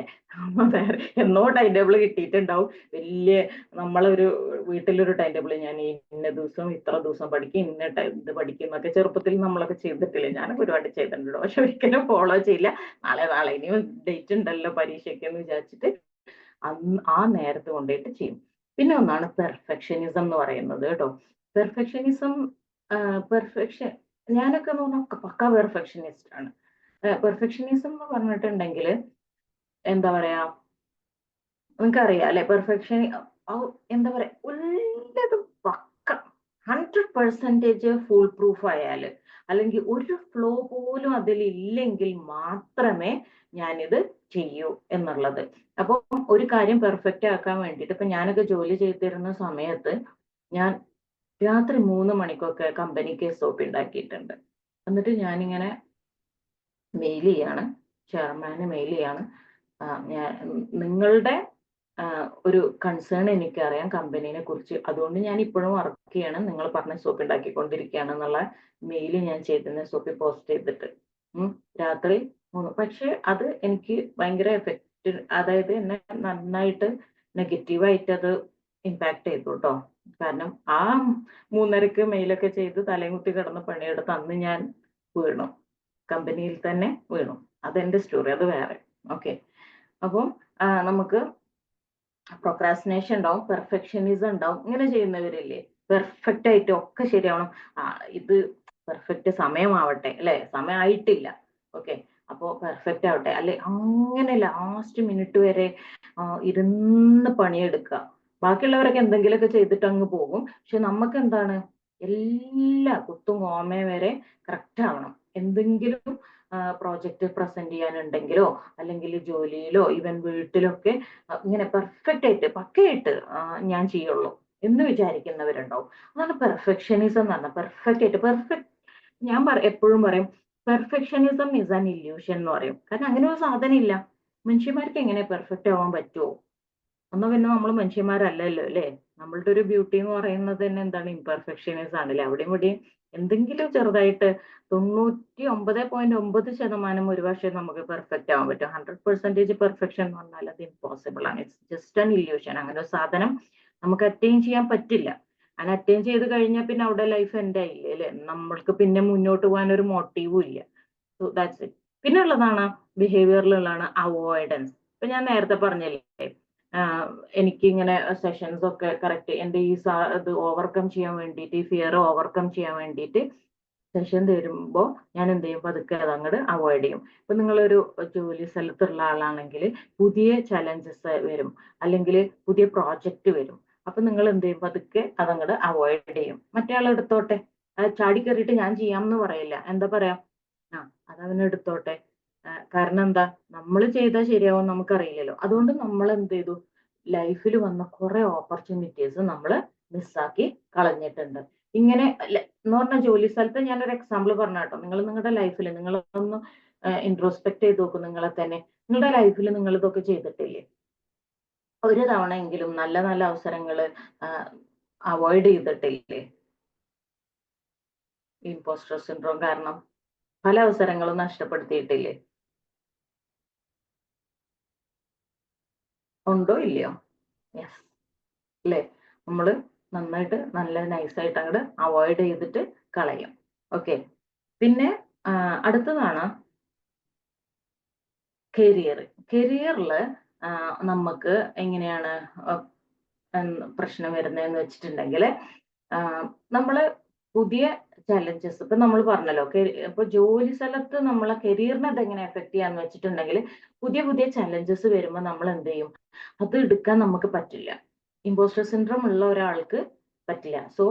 എന്നോ ടൈം ടേബിൾ കിട്ടിയിട്ടുണ്ടാവും. വലിയ നമ്മളൊരു വീട്ടിലൊരു ടൈം ടേബിൾ, ഞാൻ ഇന്ന ദിവസം ഇത്ര ദിവസം പഠിക്കും, ഇന്ന ഇത് പഠിക്കും എന്നൊക്കെ ചെറുപ്പത്തിൽ നമ്മളൊക്കെ ചെയ്തിട്ടില്ലേ? ഞാനൊക്കെ ഒരുപാട് ചെയ്തിട്ടുണ്ടോ, പക്ഷെ ഒരിക്കലും ഫോളോ ചെയ്യില്ല. നാളെ ഇനിയും ഡേറ്റ് ഉണ്ടല്ലോ പരീക്ഷയ്ക്ക് എന്ന് വിചാരിച്ചിട്ട് ആ നേരത്ത് കൊണ്ടുപോയിട്ട് ചെയ്യും. പിന്നെ ഒന്നാണ് പെർഫെക്ഷനിസം എന്ന് പറയുന്നത് കേട്ടോ. പെർഫെക്ഷനിസം ഞാനൊക്കെ എന്ന് പറഞ്ഞാൽ പക്ക പെർഫെക്ഷനിസ്റ്റ് ആണ്. പെർഫെക്ഷനിസം എന്ന് പറഞ്ഞിട്ടുണ്ടെങ്കിൽ എന്താ പറയാ, നിങ്ങൾക്കറിയാം അല്ലെ? പെർഫെക്ഷൻ എന്താ പറയാ, ഉള്ളതും പക്ക 100% ഫുൾ പ്രൂഫ് ആയാല്, അല്ലെങ്കിൽ ഒരു ഫ്ലോ പോലും അതിൽ ഇല്ലെങ്കിൽ മാത്രമേ ഞാനിത് ചെയ്യൂ എന്നുള്ളത്. അപ്പം ഒരു കാര്യം പെർഫെക്റ്റ് ആക്കാൻ വേണ്ടിയിട്ട്, ഇപ്പൊ ഞാനൊക്കെ ജോലി ചെയ്തിരുന്ന സമയത്ത് ഞാൻ രാത്രി 3 മണിക്കൊക്കെ കമ്പനിക്ക് SOP ഉണ്ടാക്കിയിട്ടുണ്ട്. എന്നിട്ട് ഞാനിങ്ങനെ മെയിൽ ചെയ്യാണ്, ചെയർമാന് മെയിൽ ചെയ്യാണ്, ഞാൻ നിങ്ങളുടെ ഒരു കൺസേൺ എനിക്കറിയാം കമ്പനീനെ കുറിച്ച്, അതുകൊണ്ട് ഞാൻ ഇപ്പോഴും വർക്ക് ചെയ്യണം, നിങ്ങൾ പറഞ്ഞ SOP ഉണ്ടാക്കിക്കൊണ്ടിരിക്കുകയാണ് എന്നുള്ള മെയിൽ ഞാൻ ചെയ്തിരുന്ന SOP പോസ്റ്റ് ചെയ്തിട്ട് രാത്രി 3. പക്ഷെ അത് എനിക്ക് ഭയങ്കര എഫക്റ്റ്, അതായത് എന്നെ നന്നായിട്ട് നെഗറ്റീവായിട്ട് അത് ഇമ്പാക്ട് ചെയ്തു കേട്ടോ. കാരണം ആ 3:30 മെയിലൊക്കെ ചെയ്ത് തലയും കുത്തി കിടന്ന് പണിയെടുത്ത് അന്ന് ഞാൻ വീണു, കമ്പനിയിൽ തന്നെ വീണു. അതെന്റെ സ്റ്റോറി, അത് വേറെ. ഓക്കെ. അപ്പം നമുക്ക് പ്രൊക്രാസ്റ്റിനേഷൻ ഉണ്ടാവും, പെർഫെക്ഷനിസം ഉണ്ടാവും. ഇങ്ങനെ ചെയ്യുന്നവരില്ലേ, പെർഫെക്റ്റ് ആയിട്ട് ഒക്കെ ശരിയാവണം, ഇത് പെർഫെക്റ്റ് സമയമാവട്ടെ, അല്ലെ? സമയമായിട്ടില്ല, ഓക്കെ, അപ്പോ പെർഫെക്റ്റ് ആവട്ടെ, അല്ലെ? അങ്ങനെ ലാസ്റ്റ് മിനിറ്റ് വരെ ഇരുന്ന് പണിയെടുക്കുക. ബാക്കിയുള്ളവരൊക്കെ എന്തെങ്കിലുമൊക്കെ ചെയ്തിട്ട് അങ്ങ് പോകും. പക്ഷെ നമുക്ക് എന്താണ്, എല്ലാ കുത്തും കോമയും വരെ കറക്റ്റ് ആവണം. എന്തെങ്കിലും പ്രോജക്റ്റ് പ്രസന്റ് ചെയ്യാനുണ്ടെങ്കിലോ അല്ലെങ്കിൽ ജോലിയിലോ ഈവൻ വീട്ടിലൊക്കെ ഇങ്ങനെ പെർഫെക്റ്റ് ആയിട്ട് പക്കയായിട്ട് ഞാൻ ചെയ്യുള്ളൂ എന്ന് വിചാരിക്കുന്നവരുണ്ടാവും. അതാണ് പെർഫെക്ഷനിസം എന്ന് പറഞ്ഞാൽ. ഞാൻ എപ്പോഴും പറയും, പെർഫെക്ഷനിസം ഇസ് ആൻ ഇല്യൂഷൻ എന്ന് പറയും. കാരണം അങ്ങനെ ഒരു സാധനം ഇല്ല. മനുഷ്യന്മാർക്ക് എങ്ങനെ പെർഫെക്റ്റ് ആവാൻ പറ്റുമോ? എന്നാ പിന്നെ നമ്മൾ മനുഷ്യന്മാരല്ലല്ലോ, അല്ലെ? നമ്മളുടെ ഒരു ബ്യൂട്ടി എന്ന് പറയുന്നത് തന്നെ എന്താണ്, ഇംപെർഫെക്ഷനിസം ആണല്ലേ? അവിടെയും ഇവിടെയും എന്തെങ്കിലും ചെറുതായിട്ട് 99.9% ഒരു പക്ഷേ നമുക്ക് പെർഫെക്റ്റ് ആവാൻ പറ്റും. 100% പെർഫെക്ഷൻ എന്ന് പറഞ്ഞാൽ അത് ഇമ്പോസിബിൾ ആണ്. It's just an illusion. അങ്ങനെ ഒരു സാധനം നമുക്ക് അറ്റൈൻ ചെയ്യാൻ പറ്റില്ല. അങ്ങനെ അറ്റൈൻ ചെയ്ത് കഴിഞ്ഞാൽ പിന്നെ അവിടെ ലൈഫ് എൻഡ് ആയില്ലേ, അല്ലെ? നമ്മൾക്ക് പിന്നെ മുന്നോട്ട് പോകാൻ ഒരു മോട്ടീവും ഇല്ല. So that's it. പിന്നെ ഉള്ളതാണ് ബിഹേവിയറിലുള്ളതാണ് അവോയ്ഡൻസ്. ഇപ്പൊ ഞാൻ നേരത്തെ പറഞ്ഞില്ലേ, എനിക്ക് ഇങ്ങനെ സെഷൻസ് ഒക്കെ കറക്റ്റ് എന്റെ ഈ ഇത് ഓവർകം ചെയ്യാൻ വേണ്ടിയിട്ട്, ഈ ഫിയർ ഓവർകം ചെയ്യാൻ വേണ്ടിയിട്ട് സെഷൻ തരുമ്പോൾ ഞാൻ എന്ത് ചെയ്യും, പതുക്കെ അത് അങ്ങോട്ട് അവോയ്ഡ് ചെയ്യും. ഇപ്പൊ നിങ്ങളൊരു ജോലി സ്ഥലത്തുള്ള ആളാണെങ്കിൽ പുതിയ ചലഞ്ചസ് വരും, അല്ലെങ്കിൽ പുതിയ പ്രോജക്റ്റ് വരും. അപ്പൊ നിങ്ങൾ എന്ത് ചെയ്യും, പതുക്കെ അതങ്ങോട്ട് അവോയ്ഡ് ചെയ്യും. മറ്റേ ആൾ എടുത്തോട്ടെ, ചാടി കയറിയിട്ട് ഞാൻ ചെയ്യാമെന്ന് പറയില്ല. എന്താ പറയാ, അത് അവനെടുത്തോട്ടെ. കാരണം എന്താ, നമ്മൾ ചെയ്താൽ ശരിയാവും നമുക്കറിയില്ലല്ലോ. അതുകൊണ്ട് നമ്മൾ എന്ത് ചെയ്തു, ലൈഫിൽ വന്ന കുറെ ഓപ്പർച്യൂണിറ്റീസ് നമ്മൾ മിസ്സാക്കി കളഞ്ഞിട്ടുണ്ട്. ഇങ്ങനെ എന്ന് പറഞ്ഞ ജോലി സ്ഥലത്ത് ഞാനൊരു എക്സാമ്പിൾ പറഞ്ഞ കേട്ടോ. നിങ്ങൾ നിങ്ങളുടെ ലൈഫിൽ നിങ്ങളൊന്ന് ഇൻട്രോസ്പെക്ട് ചെയ്ത് നോക്കും നിങ്ങളെ തന്നെ. നിങ്ങളുടെ ലൈഫിൽ നിങ്ങൾ ഇതൊക്കെ ചെയ്തിട്ടില്ലേ? ഒരു തവണ എങ്കിലും നല്ല നല്ല അവസരങ്ങൾ അവോയ്ഡ് ചെയ്തിട്ടില്ലേ? ഇമ്പോസ്റ്റർ സിൻഡ്രോം കാരണം പല അവസരങ്ങളും നഷ്ടപ്പെടുത്തിയിട്ടില്ലേ? ഉണ്ടോ ഇല്ലയോ? യെസ്, അല്ലേ? നമ്മള് നന്നായിട്ട് നല്ല നൈസായിട്ട് അങ്ങോട്ട് അവോയ്ഡ് ചെയ്തിട്ട് കളയും. ഓക്കെ. പിന്നെ അടുത്തതാണ് കരിയർ. കരിയറിൽ നമുക്ക് എങ്ങനെയാണ് പ്രശ്നം വരുന്നതെന്ന് വെച്ചിട്ടുണ്ടെങ്കിൽ, നമ്മള് പുതിയ ചലഞ്ചസ്, ഇപ്പൊ നമ്മൾ പറഞ്ഞല്ലോ, ഇപ്പൊ ജോലി സ്ഥലത്ത് നമ്മളെ കരിയറിനെ അതെങ്ങനെ എഫക്ട് ചെയ്യാന്ന് വെച്ചിട്ടുണ്ടെങ്കിൽ, പുതിയ പുതിയ ചലഞ്ചസ് വരുമ്പോൾ നമ്മൾ എന്ത് ചെയ്യും, അത് എടുക്കാൻ നമുക്ക് പറ്റില്ല. ഇമ്പോസ്റ്റർ സിൻഡ്രോം ഉള്ള ഒരാൾക്ക് പറ്റില്ല. So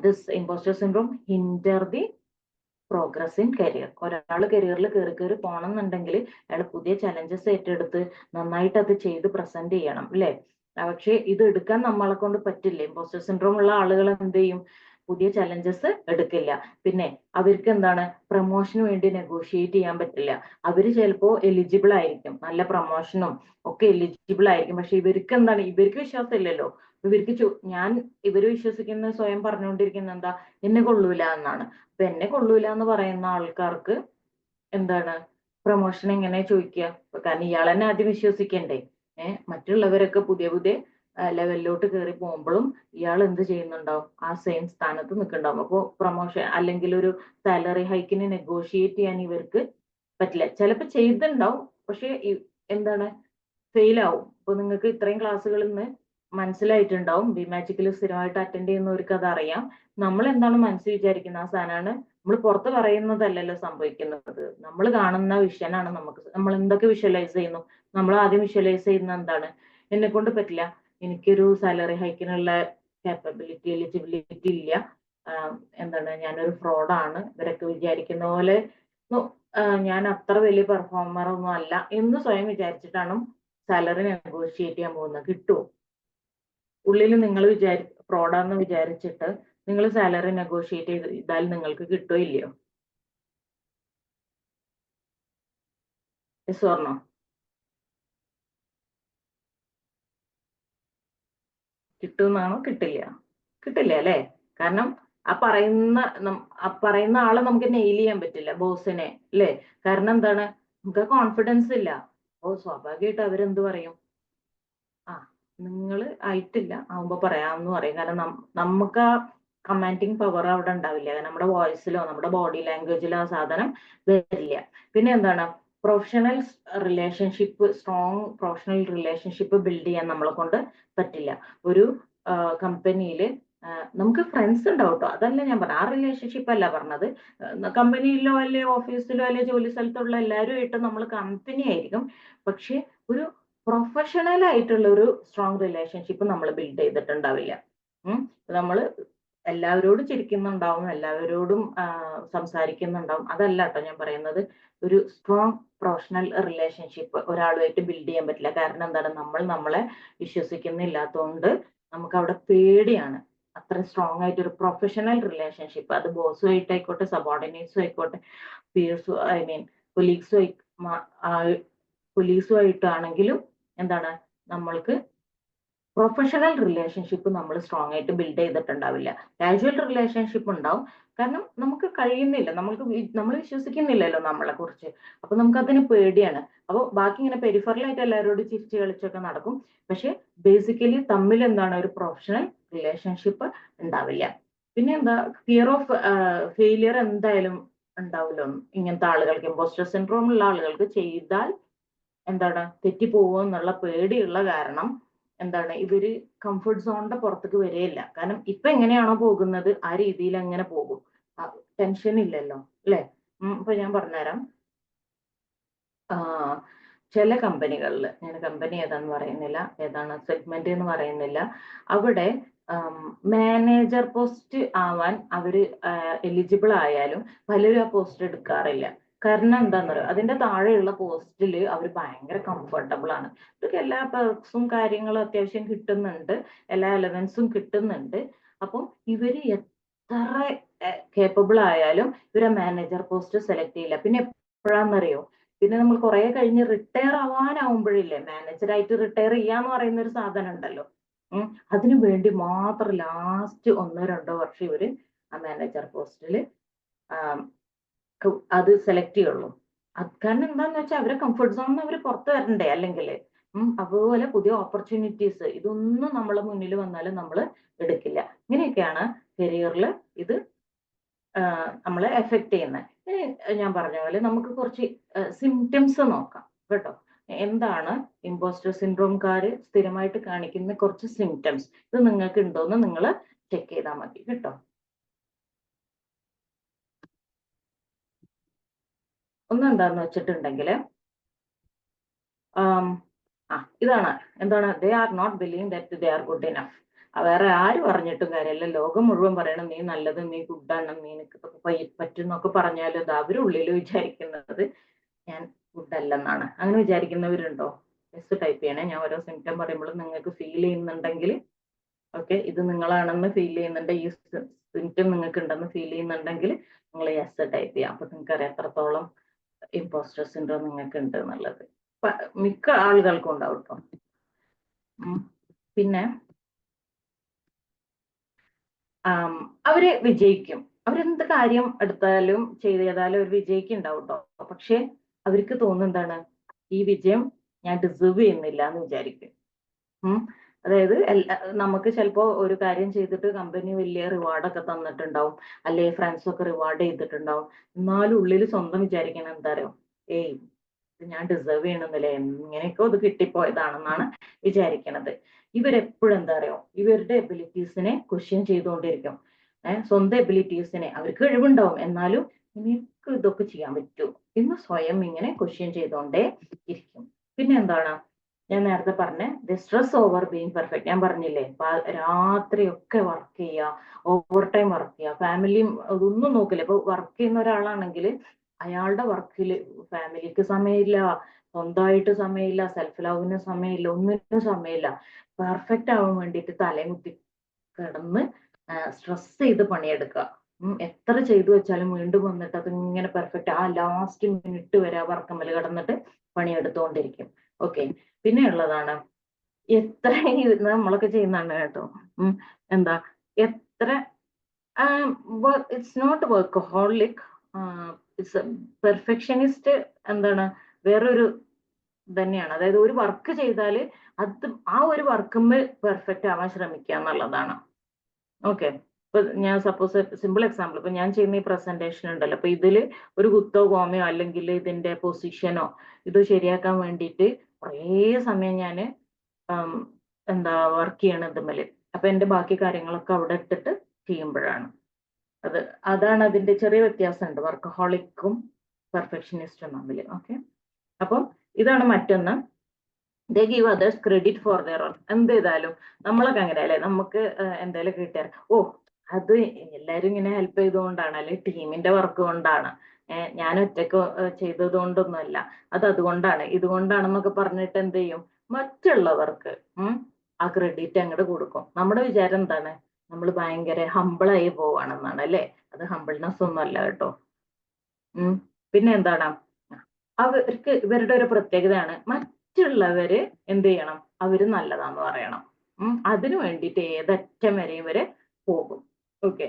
this impostor syndrome hinder the progress in career. ഒരാൾ കരിയറിൽ കയറി പോകണം എന്നുണ്ടെങ്കിൽ അയാൾ പുതിയ ചലഞ്ചസ് ഏറ്റെടുത്ത് നന്നായിട്ട് അത് ചെയ്ത് പ്രസന്റ് ചെയ്യണം, അല്ലെ? പക്ഷെ ഇത് എടുക്കാൻ നമ്മളെ കൊണ്ട് പറ്റില്ല. ഇമ്പോസ്റ്റർ സിൻഡ്രോം ഉള്ള ആളുകൾ എന്ത് ചെയ്യും, പുതിയ ചലഞ്ചസ് എടുക്കില്ല. പിന്നെ അവർക്ക് എന്താണ് പ്രൊമോഷന് വേണ്ടി നെഗോഷിയേറ്റ് ചെയ്യാൻ പറ്റില്ല. അവര് ചിലപ്പോ എലിജിബിൾ ആയിരിക്കും, നല്ല പ്രൊമോഷനും ഒക്കെ എലിജിബിൾ ആയിരിക്കും. പക്ഷെ ഇവർക്ക് എന്താണ്, ഇവർക്ക് വിശ്വാസം ഇല്ലല്ലോ. ഇവര് വിശ്വസിക്കുന്ന, സ്വയം പറഞ്ഞുകൊണ്ടിരിക്കുന്ന എന്താ, എന്നെ കൊള്ളൂല എന്നാണ്. അപ്പൊ എന്നെ കൊള്ളൂല എന്ന് പറയുന്ന ആൾക്കാർക്ക് എന്താണ് പ്രൊമോഷൻ എങ്ങനെ ചോദിക്കുക? കാരണം ഇയാൾ തന്നെ ആദ്യം വിശ്വസിക്കണ്ടേ. മറ്റുള്ളവരൊക്കെ പുതിയ പുതിയ ലെവലിലോട്ട് കയറി പോകുമ്പോഴും ഇയാൾ എന്ത് ചെയ്യുന്നുണ്ടാവും, ആ സെയിം സ്ഥാനത്ത് നിൽക്കുന്നുണ്ടാവും. അപ്പോൾ പ്രൊമോഷൻ അല്ലെങ്കിൽ ഒരു സാലറി ഹൈക്കിന് നെഗോഷിയേറ്റ് ചെയ്യാൻ ഇവർക്ക് പറ്റില്ല. ചിലപ്പോൾ ചെയ്തിട്ടുണ്ടാവും, പക്ഷെ എന്താണ് ഫെയിൽ ആവും. ഇപ്പൊ നിങ്ങൾക്ക് ഇത്രയും ക്ലാസ്സുകളിൽ നിന്ന് മനസ്സിലായിട്ടുണ്ടാവും, ബിമാജിക്കൽ സ്ഥിരമായിട്ട് അറ്റൻഡ് ചെയ്യുന്നവർക്ക് അത് അറിയാം. നമ്മൾ എന്താണ് മനസ്സിൽ വിചാരിക്കുന്ന ആ സാധനമാണ് നമ്മൾ പുറത്ത് പറയുന്നതല്ലല്ലോ സംഭവിക്കുന്നത്. നമ്മൾ കാണുന്ന വിഷനാണ് നമ്മൾ എന്തൊക്കെ വിഷ്വലൈസ് ചെയ്യുന്നു. നമ്മൾ ആദ്യം വിഷ്വലൈസ് ചെയ്യുന്ന എന്താണ്, എന്നെ കൊണ്ട് പറ്റില്ല, എനിക്കൊരു സാലറി ഹൈക്കിനുള്ള കാപ്പബിലിറ്റി, എലിജിബിലിറ്റി ഇല്ല, എന്താണ് ഞാനൊരു ഫ്രോഡാണ്, ഇവരൊക്കെ വിചാരിക്കുന്ന പോലെ ഞാൻ അത്ര വലിയ പെർഫോമർ ഒന്നും അല്ല എന്ന് സ്വയം വിചാരിച്ചിട്ടാണ് സാലറി നെഗോഷിയേറ്റ് ചെയ്യാൻ പോകുന്നത്. കിട്ടുമോ? ഉള്ളിൽ നിങ്ങൾ ഫ്രോഡാന്ന് വിചാരിച്ചിട്ട് നിങ്ങൾ സാലറി നെഗോഷിയേറ്റ് ചെയ്താൽ നിങ്ങൾക്ക് കിട്ടുമോ ഇല്ലയോ? Yes or no? കിട്ടുമെന്നാണോ? കിട്ടില്ല. കിട്ടില്ല അല്ലേ? കാരണം ആ പറയുന്ന ആളെ നമുക്ക് നെയിൽ ചെയ്യാൻ പറ്റില്ല, ബോസിനെ, അല്ലേ? കാരണം എന്താണ്, നമുക്ക് കോൺഫിഡൻസ് ഇല്ല. ഓ സ്വാഭാവികമായിട്ട് അവരെന്ത് പറയും, ആ നിങ്ങൾ ആയിട്ടില്ല, ആവുമ്പോ പറയാമെന്ന് പറയും. കാരണം നമുക്ക് ആ കമാൻഡിങ് പവർ അവിടെ ഉണ്ടാവില്ല. നമ്മുടെ വോയിസിലോ നമ്മുടെ ബോഡി ലാംഗ്വേജിലോ ആ സാധനം വരില്ല. പിന്നെ എന്താണ്, professional relationship, strong professional relationship build ചെയ്യാൻ നമ്മളെ കൊണ്ട് പറ്റില്ല. ഒരു കമ്പനിയിൽ നമുക്ക് ഫ്രണ്ട്സ് ഉണ്ടാവും കേട്ടോ, അതല്ല ഞാൻ പറഞ്ഞത്, ആ റിലേഷൻഷിപ്പ് അല്ല പറഞ്ഞത്. കമ്പനിയിലോ അല്ലെ ഓഫീസിലോ അല്ലെ ജോലി സ്ഥലത്തുള്ള എല്ലാവരുമായിട്ട് നമ്മൾ കമ്പനി ആയിരിക്കും, പക്ഷെ ഒരു പ്രൊഫഷണൽ ആയിട്ടുള്ള ഒരു സ്ട്രോങ് റിലേഷൻഷിപ്പ് നമ്മൾ ബിൽഡ് ചെയ്തിട്ടുണ്ടാവില്ല. നമ്മൾ എല്ലാവരോടും ചിരിക്കുന്നുണ്ടാവും, എല്ലാവരോടും സംസാരിക്കുന്നുണ്ടാവും, അതല്ല കേട്ടോ ഞാൻ പറയുന്നത്. ഒരു സ്ട്രോങ് പ്രൊഫഷണൽ റിലേഷൻഷിപ്പ് ഒരാളുമായിട്ട് ബിൽഡ് ചെയ്യാൻ പറ്റില്ല. കാരണം എന്താണ്, നമ്മൾ നമ്മളെ വിശ്വസിക്കുന്നില്ലാത്തതുകൊണ്ട് നമുക്ക് അവിടെ പേടിയാണ്. അത്ര സ്ട്രോങ് ആയിട്ട് ഒരു പ്രൊഫഷണൽ റിലേഷൻഷിപ്പ്, അത് ബോസുമായിട്ട് ആയിക്കോട്ടെ, സബോർഡിനേറ്റ്സും ആയിക്കോട്ടെ, പിയേഴ്സും പോലീസുമായിട്ടാണെങ്കിലും എന്താണ്, നമ്മൾക്ക് പ്രൊഫഷണൽ റിലേഷൻഷിപ്പ് നമ്മൾ സ്ട്രോങ് ആയിട്ട് ബിൽഡ് ചെയ്തിട്ടുണ്ടാവില്ല. കാഷ്വൽ റിലേഷൻഷിപ്പ് ഉണ്ടാവും, കാരണം നമുക്ക് കഴിയുന്നില്ല, നമ്മൾ വിശ്വസിക്കുന്നില്ലല്ലോ നമ്മളെ കുറിച്ച്. അപ്പൊ നമുക്ക് അതിന് പേടിയാണ്. അപ്പോൾ ബാക്കി ഇങ്ങനെ പെരിഫറലായിട്ട് എല്ലാവരോടും ചിരിച്ച് കളിച്ചൊക്കെ നടക്കും, പക്ഷെ ബേസിക്കലി തമ്മിൽ എന്താണ്, ഒരു പ്രൊഫഷണൽ റിലേഷൻഷിപ്പ് ഉണ്ടാവില്ല. പിന്നെ എന്താ, ഫിയർ ഓഫ് ഫെയിലിയർ എന്തായാലും ഉണ്ടാവില്ല ഇങ്ങനത്തെ ആളുകൾക്ക്. ഇമ്പോസ്റ്റർ സിൻഡ്രോം ഉള്ള ആളുകൾക്ക് ചെയ്താൽ എന്താണ് തെറ്റിപ്പോവോ എന്നുള്ള പേടിയുള്ള കാരണം എന്താണ്, ഇവര് കംഫർട്ട് സോണിന്റെ പുറത്തേക്ക് വരികയില്ല. കാരണം ഇപ്പൊ എങ്ങനെയാണോ പോകുന്നത് ആ രീതിയിൽ അങ്ങനെ പോകും, ടെൻഷൻ ഇല്ലല്ലോ, അല്ലെ? ഇപ്പൊ ഞാൻ പറഞ്ഞുതരാം. ചില കമ്പനികളിൽ, ഞാൻ കമ്പനി ഏതാന്ന് പറയുന്നില്ല, ഏതാണ് സെഗ്മെന്റ് എന്ന് പറയുന്നില്ല, അവിടെ മാനേജർ പോസ്റ്റ് ആവാൻ അവര് എലിജിബിൾ ആയാലും പലരും ആ പോസ്റ്റ് എടുക്കാറില്ല. കാരണം എന്താന്ന് പറയുക, അതിന്റെ താഴെയുള്ള പോസ്റ്റിൽ അവർ ഭയങ്കര കംഫർട്ടബിൾ ആണ്, ഇവർക്ക് എല്ലാ പെർക്സും കാര്യങ്ങളും അത്യാവശ്യം കിട്ടുന്നുണ്ട്, എല്ലാ എലവൻസും കിട്ടുന്നുണ്ട്. അപ്പം ഇവര് എത്ര കേപ്പബിൾ ആയാലും ഇവരെ മാനേജർ പോസ്റ്റ് സെലക്ട് ചെയ്യില്ല. പിന്നെ എപ്പോഴാന്നറിയോ, പിന്നെ നമ്മൾ കുറെ കഴിഞ്ഞ് റിട്ടയർ ആവാനാവുമ്പോഴില്ലേ, മാനേജറായിട്ട് റിട്ടയർ ചെയ്യാന്ന് പറയുന്ന ഒരു സാധനം ഉണ്ടല്ലോ, അതിനു വേണ്ടി മാത്രം ലാസ്റ്റ് 1-2 വർഷം ഇവര് ആ മാനേജർ പോസ്റ്റിൽ അത് സെലക്ട് ചെയ്യുള്ളൂ. കാരണം എന്താന്ന് വെച്ചാൽ അവരെ കംഫർട്ട് സോണിൽ അവർ പുറത്ത് വരണ്ടേ, അല്ലെങ്കിൽ അതുപോലെ പുതിയ ഓപ്പർച്യൂണിറ്റീസ് ഇതൊന്നും നമ്മളെ മുന്നിൽ വന്നാലും നമ്മൾ എടുക്കില്ല. ഇങ്ങനെയൊക്കെയാണ് കരിയറിൽ ഇത് നമ്മളെ എഫക്ട് ചെയ്യുന്നത്. ഞാൻ പറഞ്ഞ പോലെ നമുക്ക് കുറച്ച് സിംറ്റംസ് നോക്കാം കേട്ടോ. എന്താണ് ഇമ്പോസ്റ്റർ സിൻഡ്രോംകാര് സ്ഥിരമായിട്ട് കാണിക്കുന്ന കുറച്ച് സിംറ്റംസ്, ഇത് നിങ്ങൾക്ക് ഉണ്ടോന്ന് നിങ്ങൾ ചെക്ക് ചെയ്താൽ മതി കേട്ടോ. ഒന്നെന്താന്ന് വെച്ചിട്ടുണ്ടെങ്കിൽ ഇതാണ്, എന്താണ്, they are not believing that they are good enough. വേറെ ആര് പറഞ്ഞിട്ടും കാര്യമല്ല, ലോകം മുഴുവൻ പറയണം നീ നല്ലത്, നീ ഗുഡാണ്, നിനക്ക് പറ്റും എന്നൊക്കെ പറഞ്ഞാലും അത് അവരുള്ളിൽ വിചാരിക്കുന്നത് ഞാൻ ഗുഡ് അല്ലെന്നാണ്. അങ്ങനെ വിചാരിക്കുന്നവരുണ്ടോ? യെസ് ടൈപ്പ് ചെയ്യണേ. ഞാൻ ഓരോ സിംറ്റം പറയുമ്പോഴും നിങ്ങൾക്ക് ഫീൽ ചെയ്യുന്നുണ്ടെങ്കിൽ ഓക്കെ, ഇത് നിങ്ങളാണെന്ന് ഫീൽ ചെയ്യുന്നുണ്ട്, ഈ സിംറ്റം നിങ്ങൾക്ക് ഉണ്ടെന്ന് ഫീൽ ചെയ്യുന്നുണ്ടെങ്കിൽ നിങ്ങൾ യെസ് ടൈപ്പ് ചെയ്യാം. അപ്പൊ നിങ്ങൾക്ക് അറിയാം എത്രത്തോളം ഇമ്പോസ്റ്റർ സിൻഡ്രോം നിങ്ങൾക്ക് ഉണ്ട് എന്നുള്ളത്. മിക്ക ആളുകൾക്കും ഉണ്ടാവും കേട്ടോ. പിന്നെ അവര് വിജയിക്കും. അവരെന്ത് കാര്യം എടുത്താലും ചെയ്താലും അവർ വിജയിക്കുണ്ടാവും കേട്ടോ. പക്ഷെ അവർക്ക് തോന്നുന്നത് എന്താണ്, ഈ വിജയം ഞാൻ ഡിസേർവ് ചെയ്യുന്നില്ല എന്ന് വിചാരിക്കും. അതായത് നമുക്ക് ചിലപ്പോ ഒരു കാര്യം ചെയ്തിട്ട് കമ്പനി വലിയ റിവാർഡൊക്കെ തന്നിട്ടുണ്ടാവും, അല്ലെങ്കിൽ ഫ്രണ്ട്സ് ഒക്കെ റിവാർഡ് ചെയ്തിട്ടുണ്ടാവും. എന്നാലും ഉള്ളിൽ സ്വന്തം വിചാരിക്കണം എന്താ അറിയോ, ഏയ് ഇത് ഞാൻ ഡിസേർവ് ചെയ്യണമെന്നില്ലേ, ഇങ്ങനെയൊക്കെ അത് കിട്ടിപ്പോയതാണെന്നാണ് വിചാരിക്കണത്. ഇവരെപ്പോഴും എന്താ അറിയോ, ഇവരുടെ എബിലിറ്റീസിനെ ക്വസ്റ്റ്യൻ ചെയ്തുകൊണ്ടിരിക്കും. സ്വന്തം എബിലിറ്റീസിനെ, അവർക്ക് കഴിവുണ്ടാവും എന്നാലും എനിക്ക് ഇതൊക്കെ ചെയ്യാൻ പറ്റുമോ എന്ന് സ്വയം ഇങ്ങനെ ക്വസ്റ്റ്യൻ ചെയ്തുകൊണ്ടേ ഇരിക്കും. പിന്നെ എന്താണ് ഞാൻ നേരത്തെ പറഞ്ഞ the stress over being perfect. ഞാൻ പറഞ്ഞില്ലേ, രാത്രിയൊക്കെ വർക്ക് ചെയ്യുക, ഓവർ ടൈം വർക്ക് ചെയ്യുക, ഫാമിലിയും അതൊന്നും നോക്കില്ല. ഇപ്പൊ വർക്ക് ചെയ്യുന്ന ഒരാളാണെങ്കിൽ അയാളുടെ വർക്കിൽ ഫാമിലിക്ക് സമയമില്ല, സ്വന്തമായിട്ട് സമയമില്ല, സെൽഫ് ലവിന് സമയമില്ല, ഒന്നിനും സമയമില്ല. പെർഫെക്റ്റ് ആവാൻ വേണ്ടിയിട്ട് തലയും കുത്തി കിടന്ന് സ്ട്രെസ് ചെയ്ത് പണിയെടുക്കുക. എത്ര ചെയ്തു വെച്ചാലും വീണ്ടും വന്നിട്ട് അതിങ്ങനെ പെർഫെക്റ്റ് ആ ലാസ്റ്റ് മിനിറ്റ് വരെ വർക്കമ്മൽ കിടന്നിട്ട് പണിയെടുത്തുകൊണ്ടിരിക്കും. ഓക്കെ, പിന്നെ ഉള്ളതാണ് എത്ര നമ്മളൊക്കെ ചെയ്യുന്നതാണ് കേട്ടോ. എന്താ എത്ര it's not workaholic, it's perfectionist. എന്താണ് വേറൊരു തന്നെയാണ്. അതായത് ഒരു വർക്ക് ചെയ്താൽ അത് ആ ഒരു വർക്കുമ്പോൾ പെർഫെക്റ്റ് ആവാൻ ശ്രമിക്കുക എന്നുള്ളതാണ്. ഓക്കെ, ഇപ്പൊ ഞാൻ സപ്പോസ് സിമ്പിൾ എക്സാമ്പിൾ, ഇപ്പൊ ഞാൻ ചെയ്യുന്ന ഈ പ്രസന്റേഷൻ ഉണ്ടല്ലോ, അപ്പൊ ഇതില് ഒരു കുത്തോ കോമയോ അല്ലെങ്കിൽ ഇതിന്റെ പൊസിഷനോ ഇത് ശരിയാക്കാൻ വേണ്ടിയിട്ട് കുറേ സമയം ഞാൻ എന്താ വർക്ക് ചെയ്യണം ഇതുമ്മല്. അപ്പൊ എന്റെ ബാക്കി കാര്യങ്ങളൊക്കെ അവിടെ ഇട്ടിട്ട് ചെയ്യുമ്പോഴാണ് അതാണ് അതിന്റെ ചെറിയ വ്യത്യാസമുണ്ട് വർക്കഹോളിക്കും പെർഫെക്ഷനിസ്റ്റും തമ്മിൽ. ഓക്കെ, അപ്പം ഇതാണ് മറ്റൊന്ന്. They give others credit for their work. എന്ത് ചെയ്താലും നമ്മളൊക്കെ അങ്ങനെ അല്ലെ, നമുക്ക് എന്തായാലും കിട്ടിയാൽ ഓ അത് എല്ലാരും ഇങ്ങനെ ഹെൽപ്പ് ചെയ്തുകൊണ്ടാണ്, അല്ലെ ടീമിന്റെ വർക്ക് കൊണ്ടാണ്, ഞാൻ ഒറ്റക്ക് ചെയ്തത് കൊണ്ടൊന്നുമല്ല, അത് അതുകൊണ്ടാണ് ഇതുകൊണ്ടാണെന്നൊക്കെ പറഞ്ഞിട്ട് എന്ത് ചെയ്യും, മറ്റുള്ളവർക്ക് ആ ക്രെഡിറ്റ് അങ്ങോട്ട് കൊടുക്കും. നമ്മുടെ വിചാരം എന്താണ്, നമ്മൾ ഭയങ്കര ഹമ്പിളായി പോവാണെന്നാണ്, അല്ലെ? അത് ഹമ്പിൾനെസ് ഒന്നും അല്ല കേട്ടോ. പിന്നെ എന്താണ്, അവർക്ക് ഇവരുടെ ഒരു പ്രത്യേകതയാണ് മറ്റുള്ളവര് എന്ത് ചെയ്യണം, അവര് നല്ലതാന്ന് പറയണം. അതിനു വേണ്ടിയിട്ട് ഏതറ്റം വരെ ഇവര് പോകും. ഓക്കെ,